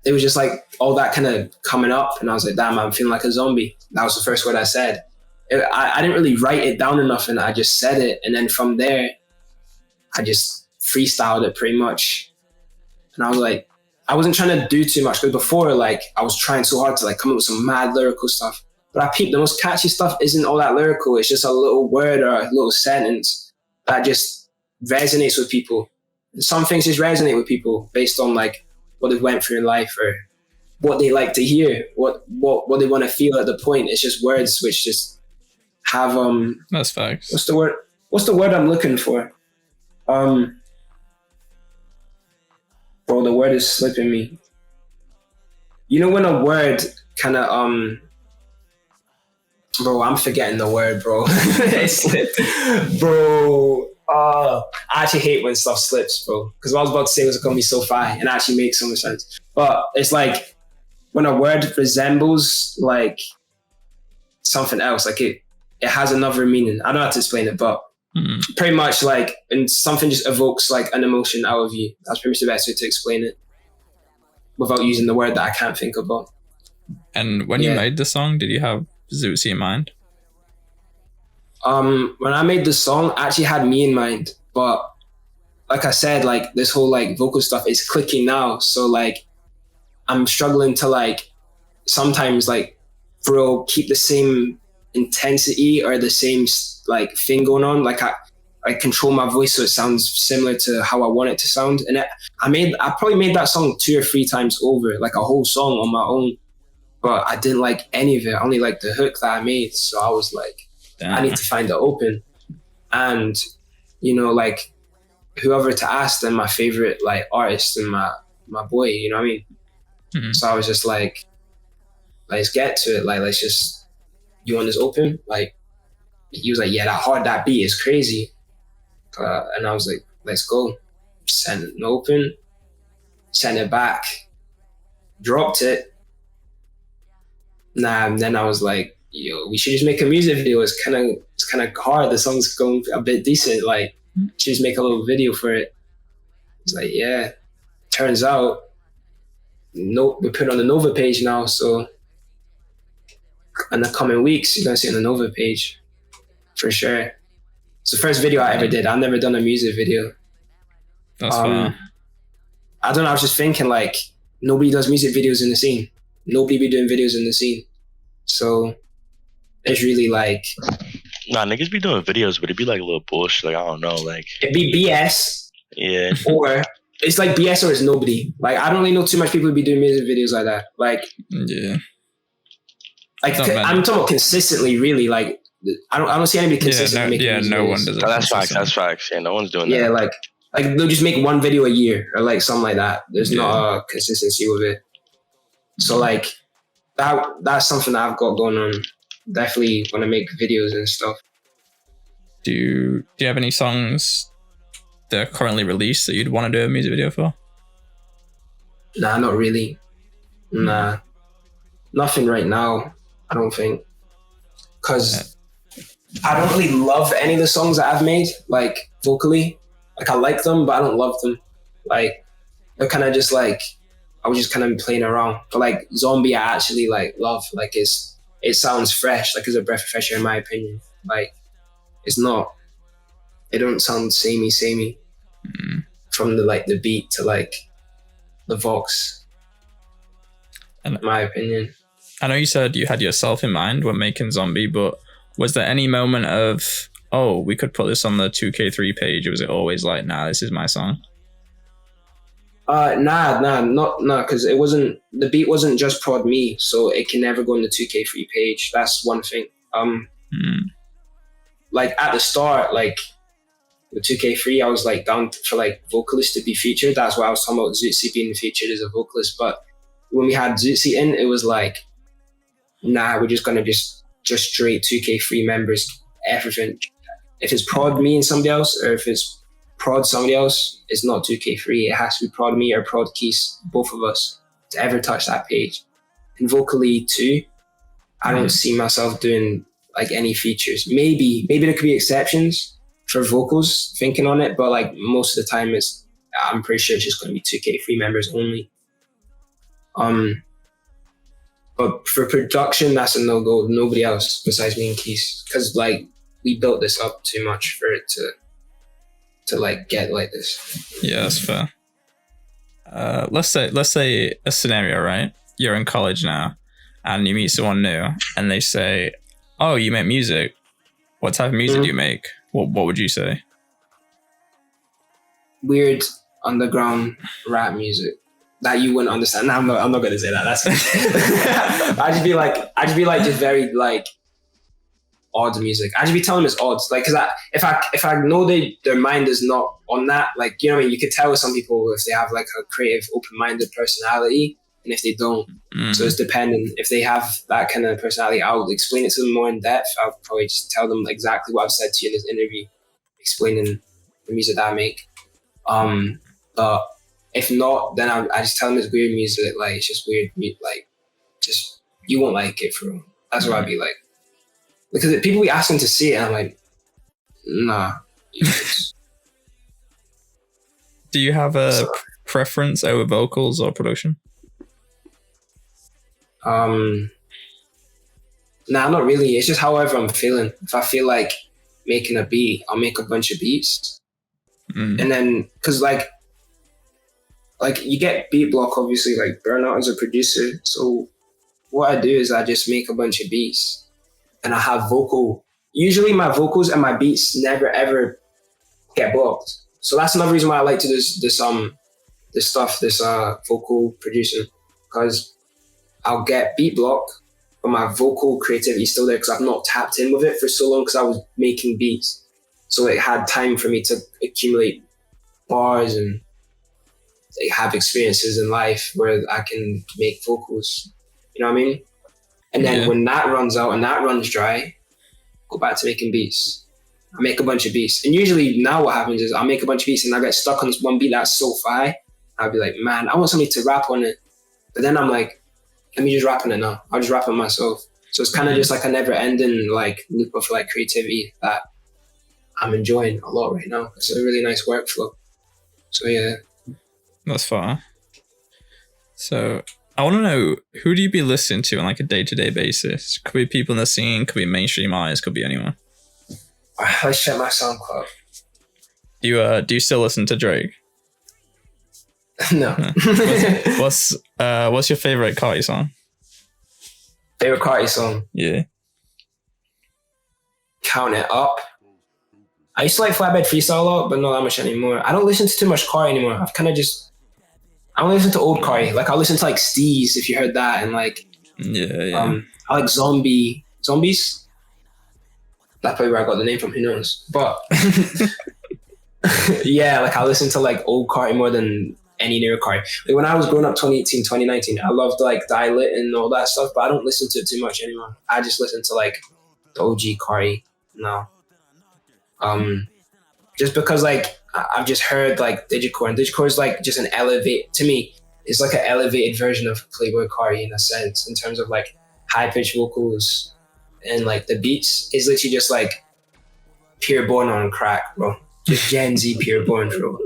B: it was just like all that kind of coming up, and I was like, damn, I'm feeling like a zombie. That was the first word I said. I didn't really write it down enough, and I just said it. And then from there, I just freestyled it pretty much. And I was like, I wasn't trying to do too much, because before, like, I was trying so hard to like come up with some mad lyrical stuff. But I peeped, the most catchy stuff isn't all that lyrical. It's just a little word or a little sentence that just resonates with people. And some things just resonate with people based on like what they've went through in life or what they like to hear, what they want to feel at the point. It's just words which just have
A: that's facts.
B: What's the word I'm looking for? Bro, the word is slipping me. You know when a word kind of bro, I'm forgetting the word, bro. It slipped. Bro. I actually hate when stuff slips, bro. Because what I was about to say was going to be so fire and actually makes so much sense. But it's like when a word resembles like something else, like it has another meaning. I don't know how to explain it, but pretty much like when something just evokes like an emotion out of you. That's pretty much the best way to explain it without using the word that I can't think about.
A: And when you made the song, did you have Zooztie in mind?
B: When I made the song, I actually had me in mind, but like I said, like this whole like vocal stuff is clicking now. So like, I'm struggling to like, sometimes like, bro, keep the same intensity or the same like thing going on. Like I control my voice so it sounds similar to how I want it to sound. And I probably made that song 2 or 3 times over, like a whole song on my own. but I didn't like any of it. I only liked the hook that I made. So I was like, I need to find it open. And, you know, like whoever to ask, then my favorite like artist and my boy, you know what I mean? Mm-hmm. So I was just like, let's get to it. Like, let's just, you want this open? Like, he was like, yeah, that beat is crazy. And I was like, let's go. Send it open, send it back, dropped it. And then I was like, yo, we should just make a music video. It's kind of hard. The song's going a bit decent. Like, should just make a little video for it. It's like, yeah. Turns out, we put it on the Nova page now. So in the coming weeks, you're gonna see it on the Nova page for sure. It's the first video I ever did. I've never done a music video.
A: That's fine.
B: I don't know. I was just thinking like nobody does music videos in the scene. Nobody be doing videos in the scene. So it's really like,
C: nah, niggas be doing videos, but it'd be like a little bullshit. Like, I don't know, like
B: it'd be BS.
C: Yeah.
B: Or it's like BS or it's nobody. Like I don't really know too much people who be doing music videos like that. Like
A: yeah.
B: Like I'm talking about consistently, really. Like I don't see anybody consistently making music
A: no
B: videos.
A: one does it.
C: That's facts. Yeah, no one's doing that.
B: Yeah, like they'll just make one video a year or like something like that. There's not a consistency with it. So like that's something that I've got going on. Definitely want to make videos and stuff.
A: Do you have any songs that are currently released that you'd want to do a music video for?
B: Nah, not really. Nah, nothing right now. I don't think, because I don't really love any of the songs that I've made. Like vocally, like I like them, but I don't love them. Like they're kind of just like I was just kind of playing around. But like Zombie, I actually like love. Like it sounds fresh. Like it's a breath of fresh air in my opinion. Like it's not. It don't sound samey. From the beat to like the vox. In my opinion.
A: I know you said you had yourself in mind when making Zombie, but was there any moment of, oh, we could put this on the 2k3 page, or was it always like, nah, this is my song?
B: Because it wasn't, the beat wasn't just prod me, so it can never go on the 2k3 page. That's one thing. Like at the start, like with 2k3, I was like down for like vocalists to be featured. That's why I was talking about Zooztie being featured as a vocalist. But when we had Zooztie in, it was like, nah, we're just gonna just straight 2k3 members, everything. If it's prod me and somebody else, or if it's prod somebody else, it's not 2k3. It has to be prod me or prod Keys, both of us, to ever touch that page. And vocally too, I don't see myself doing like any features. Maybe there could be exceptions for vocals, thinking on it, but like most of the time I'm pretty sure it's just gonna be 2k3 members only. But for production, that's a no-go. Nobody else besides me and Keys, because like we built this up too much for it to like get like this.
A: Yeah, that's fair. Let's say a scenario, right? You're in college now, and you meet someone new, and they say, "Oh, you make music. What type of music do you make?" What would you say? Weird
B: underground rap music that you wouldn't understand. No, I'm not gonna say that. That's I'd just be like just very like odd music. I'd just be telling them it's odd. Like, cause if I know their mind is not on that, like, you know what I mean? You could tell with some people if they have like a creative, open-minded personality, and if they don't. So it's dependent. If they have that kind of personality, I'll explain it to them more in depth. I'll probably just tell them exactly what I've said to you in this interview, explaining the music that I make. But if not, then I just tell them it's weird music. Like, it's just weird, like, just, you won't like it for real. That's what I'd be like. Because people be asking to see it, and I'm like, nah.
A: Do you have a preference over vocals or production?
B: Nah, not really. It's just however I'm feeling. If I feel like making a beat, I'll make a bunch of beats. And then, because like you get beat block, obviously, like burnout as a producer. So what I do is I just make a bunch of beats, and I have usually my vocals and my beats never ever get blocked. So that's another reason why I like to do this vocal producing, because I'll get beat block, but my vocal creativity is still there because I've not tapped in with it for so long because I was making beats. So it had time for me to accumulate bars and like, have experiences in life where I can make vocals. You know what I mean? And then when that runs out and that runs dry, go back to making beats. I make a bunch of beats. And usually now what happens is I'll make a bunch of beats and I get stuck on this one beat that's so fire. I'll be like, man, I want somebody to rap on it. But then I'm like, let me just rap on it now. I'll just rap on myself. So it's kind of just like a never-ending like loop of like creativity that I'm enjoying a lot right now. It's a really nice workflow. So yeah.
A: That's fine. So I want to know, who do you be listening to on like a day-to-day basis? Could be people in the scene, could be mainstream artists, could be anyone.
B: Let's check my SoundCloud.
A: Do you still listen to Drake?
B: No.
A: What's your favorite Carti song?
B: Favorite Carti song?
A: Yeah.
B: Count It Up. I used to like Flatbed Freestyle a lot, but not that much anymore. I don't listen to too much Carti anymore. I've kind of I don't listen to old Carti. Like I listen to like Steez, if you heard that, and like I like Zombies. That's probably where I got the name from. Who knows? But yeah, like I listen to like old Carti more than any newer Carti. Like when I was growing up, 2018, 2019, I loved like Die Lit and all that stuff, but I don't listen to it too much anymore. I just listen to like the OG Carti now. Just because like I've just heard like Digicore, and Digicore is like just to me, it's like an elevated version of Playboi Carti in a sense, in terms of like high pitched vocals and like the beats is literally just like pure born on crack, bro. Just Gen Z pure born, bro.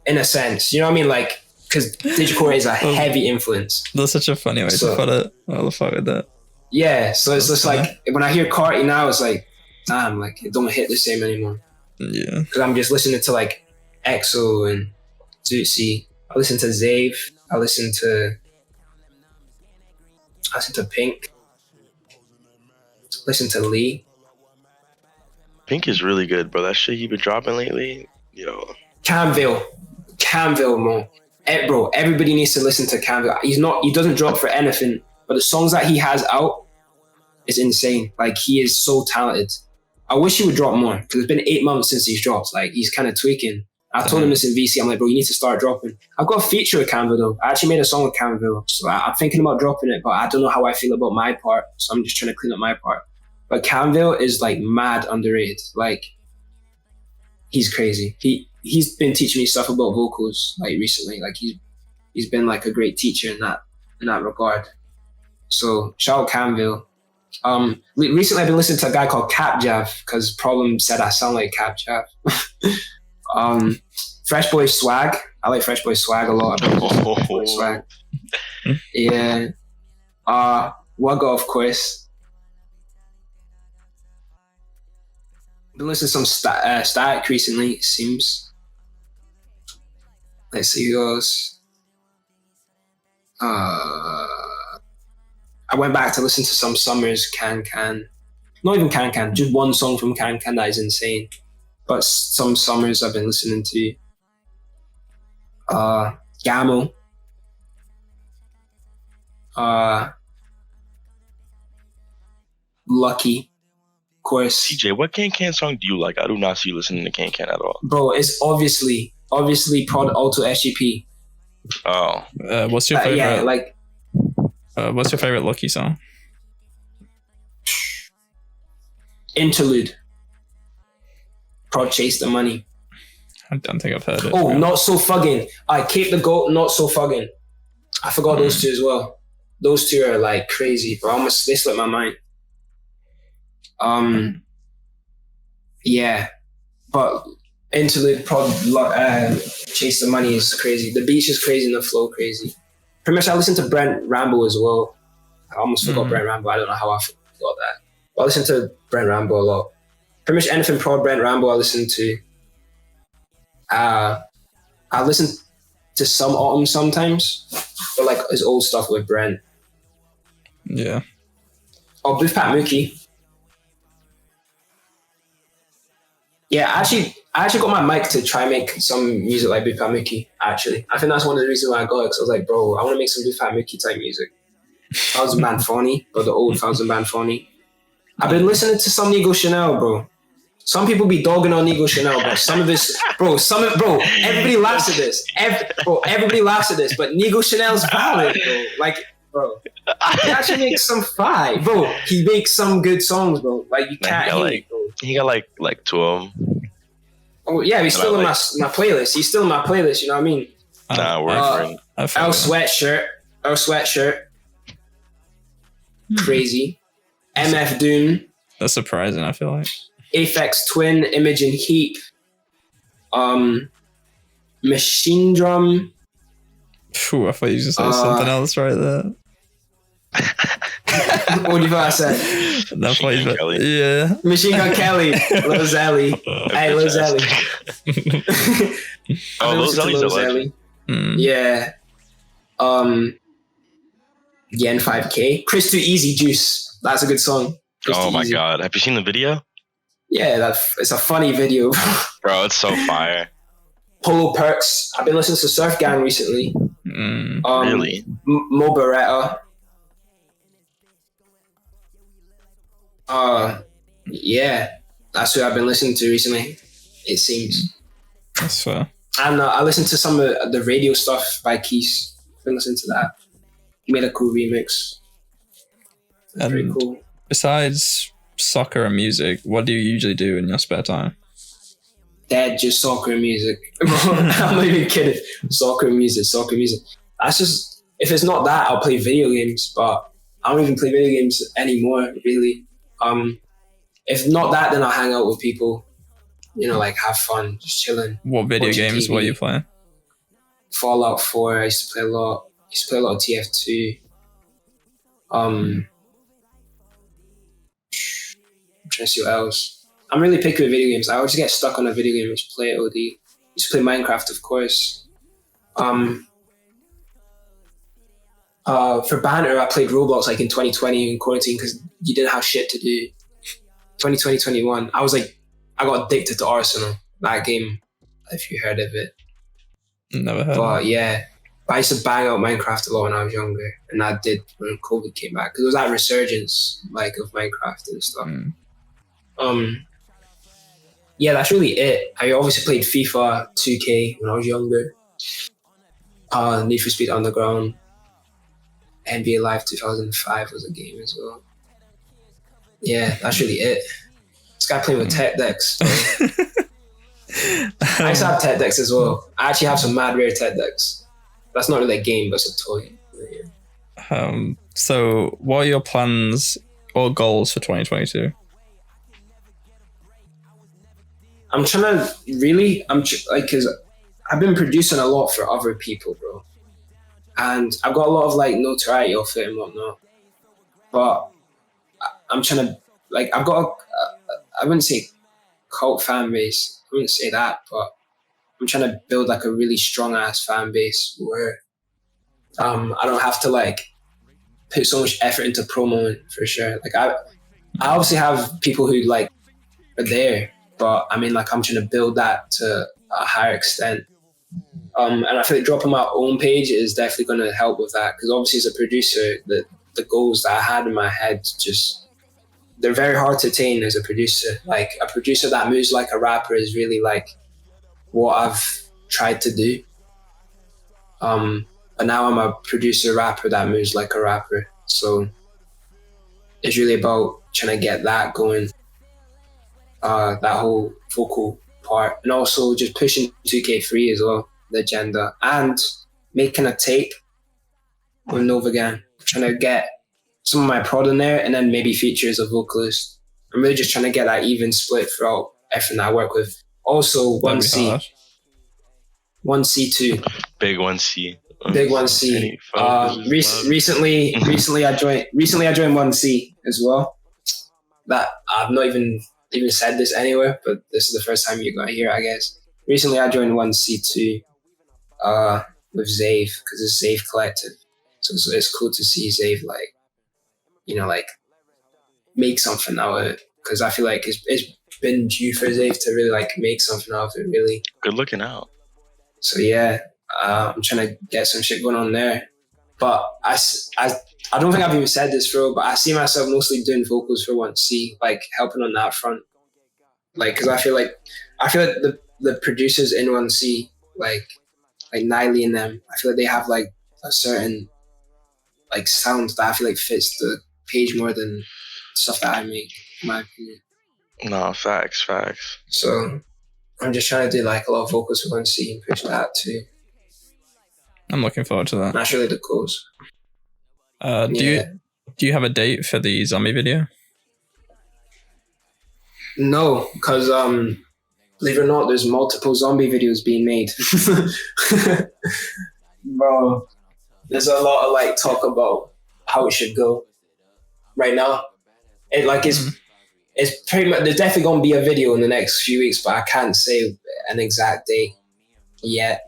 B: In a sense, you know what I mean? Like, because Digicore is a heavy influence.
A: That's such a funny way to put it. I love fuck with that.
B: Yeah, so it's just like when I hear Carti now, it's like, damn, like it don't hit the same anymore.
A: Yeah.
B: Because I'm just listening to like EXO and Zooztie. I listen to Zave. I listen to Pink. Listen to Lee.
C: Pink is really good, bro. That shit he been dropping lately, yo.
B: Camville, man. Bro, everybody needs to listen to Camville. He doesn't drop for anything, but the songs that he has out is insane. Like he is so talented. I wish he would drop more because it's been 8 months since he's dropped. Like he's kind of tweaking. I told him this in VC. I'm like, bro, you need to start dropping. I've got a feature with Camville though. I actually made a song with Camville, so I'm thinking about dropping it, but I don't know how I feel about my part. So I'm just trying to clean up my part. But Camville is like mad underrated. Like he's crazy. He's been teaching me stuff about vocals like recently. Like he's been like a great teacher in that regard. So shout out Camville. Recently I've been listening to a guy called Cap Jav because Problem said I sound like Cap Jav. Fresh Boy Swag. I like Fresh Boy Swag a lot. Fresh Boy Swag. Yeah. Wugga, of course. Been listening to some Static recently, it seems. Let's see who else. I went back to listen to some Summers, Can. Not even Can, just one song from Can that is insane. But some Summers I've been listening to. Gamo. Lucky. Course.
C: CJ, what Can song do you like? I do not see you listening to Can at all.
B: Bro, it's obviously Prod Alto SGP.
C: Oh.
A: What's your favorite?
B: Yeah, like.
A: What's your favorite Lucky song?
B: Interlude. Prod Chase the Money.
A: I don't think I've heard it.
B: Oh, really. Not So Fuggin'. Cape the Goat, Not So Fuggin'. I forgot those two as well. Those two are like crazy, bro. They slipped my mind. Yeah, but Interlude, Prod, Chase the Money is crazy. The beach is crazy and the flow crazy. Pretty much I listen to Brent Rambo as well. I almost forgot Brent Rambo. I don't know how I forgot that. But I listen to Brent Rambo a lot. Pretty much anything Prod Brent Rambo I listen to. I listen to some Autumn sometimes, but like his old stuff with Brent.
A: Yeah.
B: Oh, Booth Pat Mookie. Yeah, I actually got my mic to try and make some music like Booth Pat Mookie, actually. I think that's one of the reasons why I got it, because I was like, bro, I want to make some Booth Pat Mookie type music. Thousand Band Phony, or the old Thousand Band Phony. I've been listening to some Nico Chanel, bro. Some people be dogging on Nico Chanel, but some of this, bro, everybody laughs at this. Everybody laughs at this, but Nico Chanel's valid, bro. Like, bro, he actually makes some fire, bro. He makes some good songs, bro. Like, you can't hate, bro.
C: He got like two of them.
B: Oh yeah, he's still in my playlist. He's still in my playlist. You know what I mean?
C: Nah, we're
B: L Sweatshirt. Crazy. MF Doom.
A: That's surprising, I feel like.
B: Aphex Twin, Imogen Heap. Machine Drum.
A: Phew, I thought you just said something else right there.
B: What do you thought I said?
C: Machine Gun Kelly.
A: Yeah.
B: Machine Gun Kelly. Lil Zelly. Hey, Lil Zelly.
C: Lil Zelly's a legend.
B: Yeah. Yen 5K. Chris Too Easy Juice. That's a good song.
C: Oh my god. Have you seen the video?
B: Yeah, it's a funny video.
C: Bro, it's so fire.
B: Polo Perks. I've been listening to Surf Gang recently.
C: Really?
B: Mo Beretta. Yeah, that's who I've been listening to recently. It seems.
A: That's fair.
B: And I listened to some of the radio stuff by Keys. I've been listening to that. He made a cool remix. Very cool.
A: Besides soccer and music, what do you usually do in your spare time?
B: Dad, just soccer and music. I'm not even kidding. Soccer and music. That's just, if it's not that, I'll play video games, but I don't even play video games anymore, really. If not that, then I'll hang out with people, you know, like have fun, just chilling.
A: What video games were you playing?
B: Fallout 4, I used to play a lot. I used to play a lot of TF2. I'm trying to see what else. I'm really picky with video games. I always get stuck on a video game and just play it OD. I used to play Minecraft, of course. For banter, I played Roblox like in 2020 in quarantine because you didn't have shit to do. 2020, 21. I got addicted to Arsenal, that game, if you heard of it.
A: Never heard
B: of it. Yeah. I used to bang out Minecraft a lot when I was younger, and I did when COVID came back because it was that resurgence like of Minecraft and stuff. Yeah, that's really it. I obviously played FIFA 2K when I was younger. Need for Speed Underground. NBA Live 2005 was a game as well. Yeah, that's really it. This guy playing with tech decks. I used to have tech decks as well. I actually have some mad rare tech decks. That's not really a game, but it's a toy.
A: Yeah. So what are your plans or goals for 2022?
B: I'm trying to really, because I've been producing a lot for other people, bro. And I've got a lot of like notoriety off it and whatnot. But I'm trying to, like, I've got I wouldn't say cult fan base. I wouldn't say that, but I'm trying to build like a really strong ass fan base where I don't have to like put so much effort into promoing for sure. Like I obviously have people who like are there, but I mean like I'm trying to build that to a higher extent. And I feel like dropping my own page is definitely going to help with that because obviously as a producer, the goals that I had in my head they're very hard to attain as a producer. Like a producer that moves like a rapper is really like what I've tried to do. But now I'm a producer rapper that moves like a rapper. So it's really about trying to get that going, that whole vocal part. And also just pushing 2k3 as well, the agenda. And making a tape with Novagang. Trying to get some of my prod in there and then maybe feature as a vocalist. I'm really just trying to get that even split throughout everything I work with. Also, 1C. 1C2.
C: Big 1C.
B: Big 1C. Recently I joined 1C as well. That I've not even said this anywhere, but this is the first time you're gonna hear it, I guess. Recently I joined 1C2 with Xav because it's Xav Collective. So it's cool to see Xav like, you know, like make something out of it because I feel like it's been due for Xav to really like make something out of it. Really
C: good looking out.
B: So yeah, I'm trying to get some shit going on there. But I don't think I've even said this, bro, but I see myself mostly doing vocals for 1C, like helping on that front. Like, because I feel like the producers in 1C, like Niley and them, I feel like they have like a certain like sound that I feel like fits the page more than stuff that I make, in my opinion.
C: No, facts.
B: So I'm just trying to do like a lot of vocals for 1C and push that too.
A: I'm looking forward to that.
B: That's really the goals.
A: Do you have a date for the zombie video?
B: No, because believe it or not, there's multiple zombie videos being made. Bro, there's a lot of like talk about how it should go right now. It's pretty much, there's definitely gonna be a video in the next few weeks, but I can't say an exact date yet.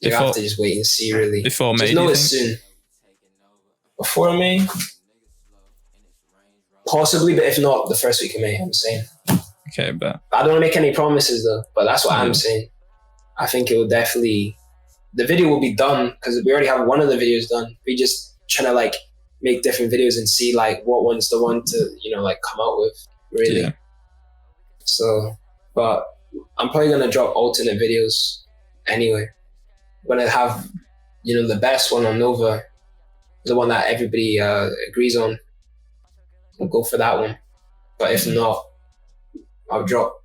B: You have to just wait and see, really.
A: Before May,
B: just know it's soon. Before May? Possibly, but if not, the first week of May, I'm saying.
A: Okay, but
B: I don't want to make any promises, though, but that's what I'm saying. I think it will definitely... The video will be done, because we already have one of the videos done. We just trying to, like, make different videos and see, like, what one's the one to, you know, like, come out with, really. Yeah. So, but I'm probably going to drop alternate videos anyway. When I have, you know, the best one on Nova, the one that everybody agrees on, I'll go for that one. But if not, I'll drop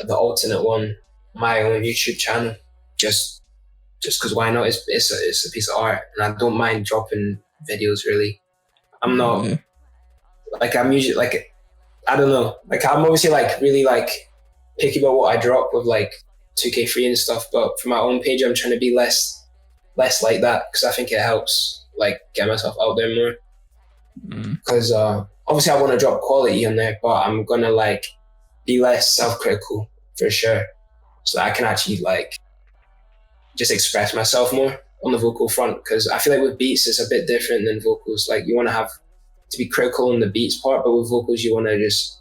B: the alternate one, my own YouTube channel, just because why not? It's a piece of art, and I don't mind dropping videos. Really, I'm not like I'm usually like I don't know. Like I'm obviously like really like picky about what I drop with like 2k3 and stuff, but for my own page, I'm trying to be less like that because I think it helps like get myself out there more. Because obviously I want to drop quality on there, but I'm gonna like be less self-critical for sure, so that I can actually like just express myself more on the vocal front. Because I feel like with beats it's a bit different than vocals. Like you want to have to be critical on the beats part, but with vocals you want to just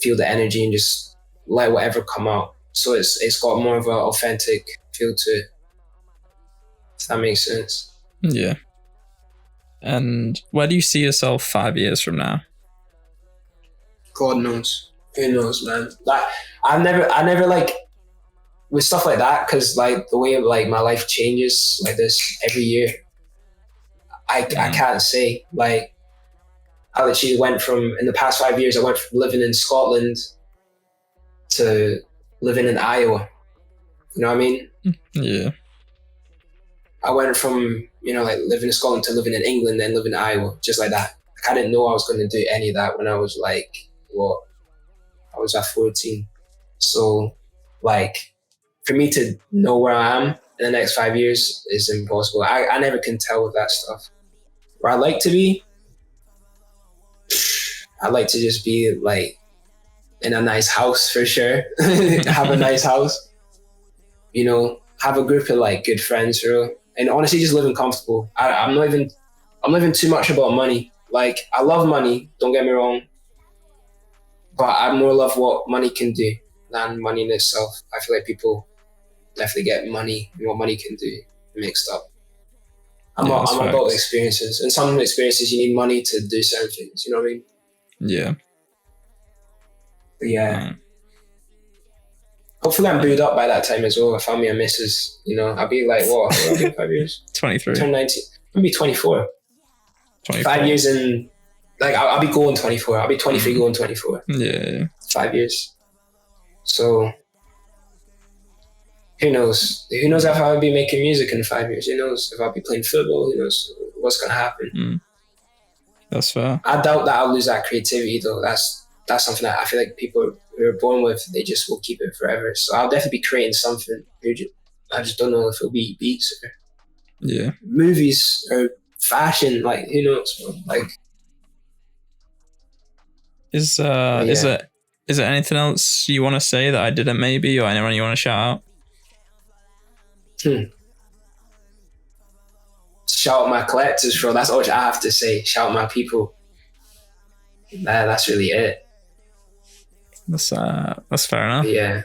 B: feel the energy and just let whatever come out. So it's got more of an authentic feel to it. If that makes sense.
A: Yeah. And where do you see yourself 5 years from now?
B: God knows. Who knows, man? Like I never like with stuff like that, because like the way like my life changes like this every year. I can't say. Like I literally went from, in the past 5 years, I went from living in Scotland to living in Iowa. You know what I mean?
A: Yeah.
B: I went from, you know, like living in Scotland to living in England, then living in Iowa, just like that. Like, I didn't know I was going to do any of that when I was like, what? I was at 14. So, like, for me to know where I am in the next 5 years is impossible. I never can tell with that stuff. Where I like to be, I like to just be like in a nice house for sure. Have a nice house, you know, have a group of like good friends, bro. And honestly, just living comfortable. I'm not even too much about money. Like I love money, don't get me wrong, but I more love what money can do than money in itself. I feel like people definitely get money and what money can do mixed up. I'm about experiences, and some experiences you need money to do certain things. You know what I mean?
A: Yeah.
B: But yeah. Hopefully I'm booed up by that time as well. I found me a missus, you know. I'll be like, what? I'll be 5 years?
A: 23.
B: Turn 19. I'll be 24. 5 years in, like, I'll be going 24. I'll be 23 going 24.
A: Yeah.
B: 5 years. So, who knows? Who knows if I'll be making music in 5 years? Who knows if I'll be playing football? Who knows what's going to happen?
A: That's fair.
B: I doubt that I'll lose that creativity, though. That's something that I feel like people who are born with, they just will keep it forever. So I'll definitely be creating something. I just don't know if it'll be beats or movies or fashion. Like, who knows, bro? Like,
A: is there anything else you want to say that I didn't maybe, or anyone you want to shout out?
B: Shout out my collectors, bro. That's all I have to say. Shout out my people. That's really it.
A: That's fair enough.
B: Yeah.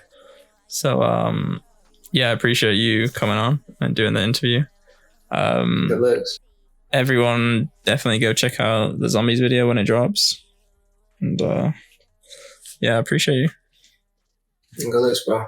A: So I appreciate you coming on and doing the interview.
B: Good looks.
A: everyone definitely go check out the Zombies video when it drops. And yeah, I appreciate you.
B: Go this, bro.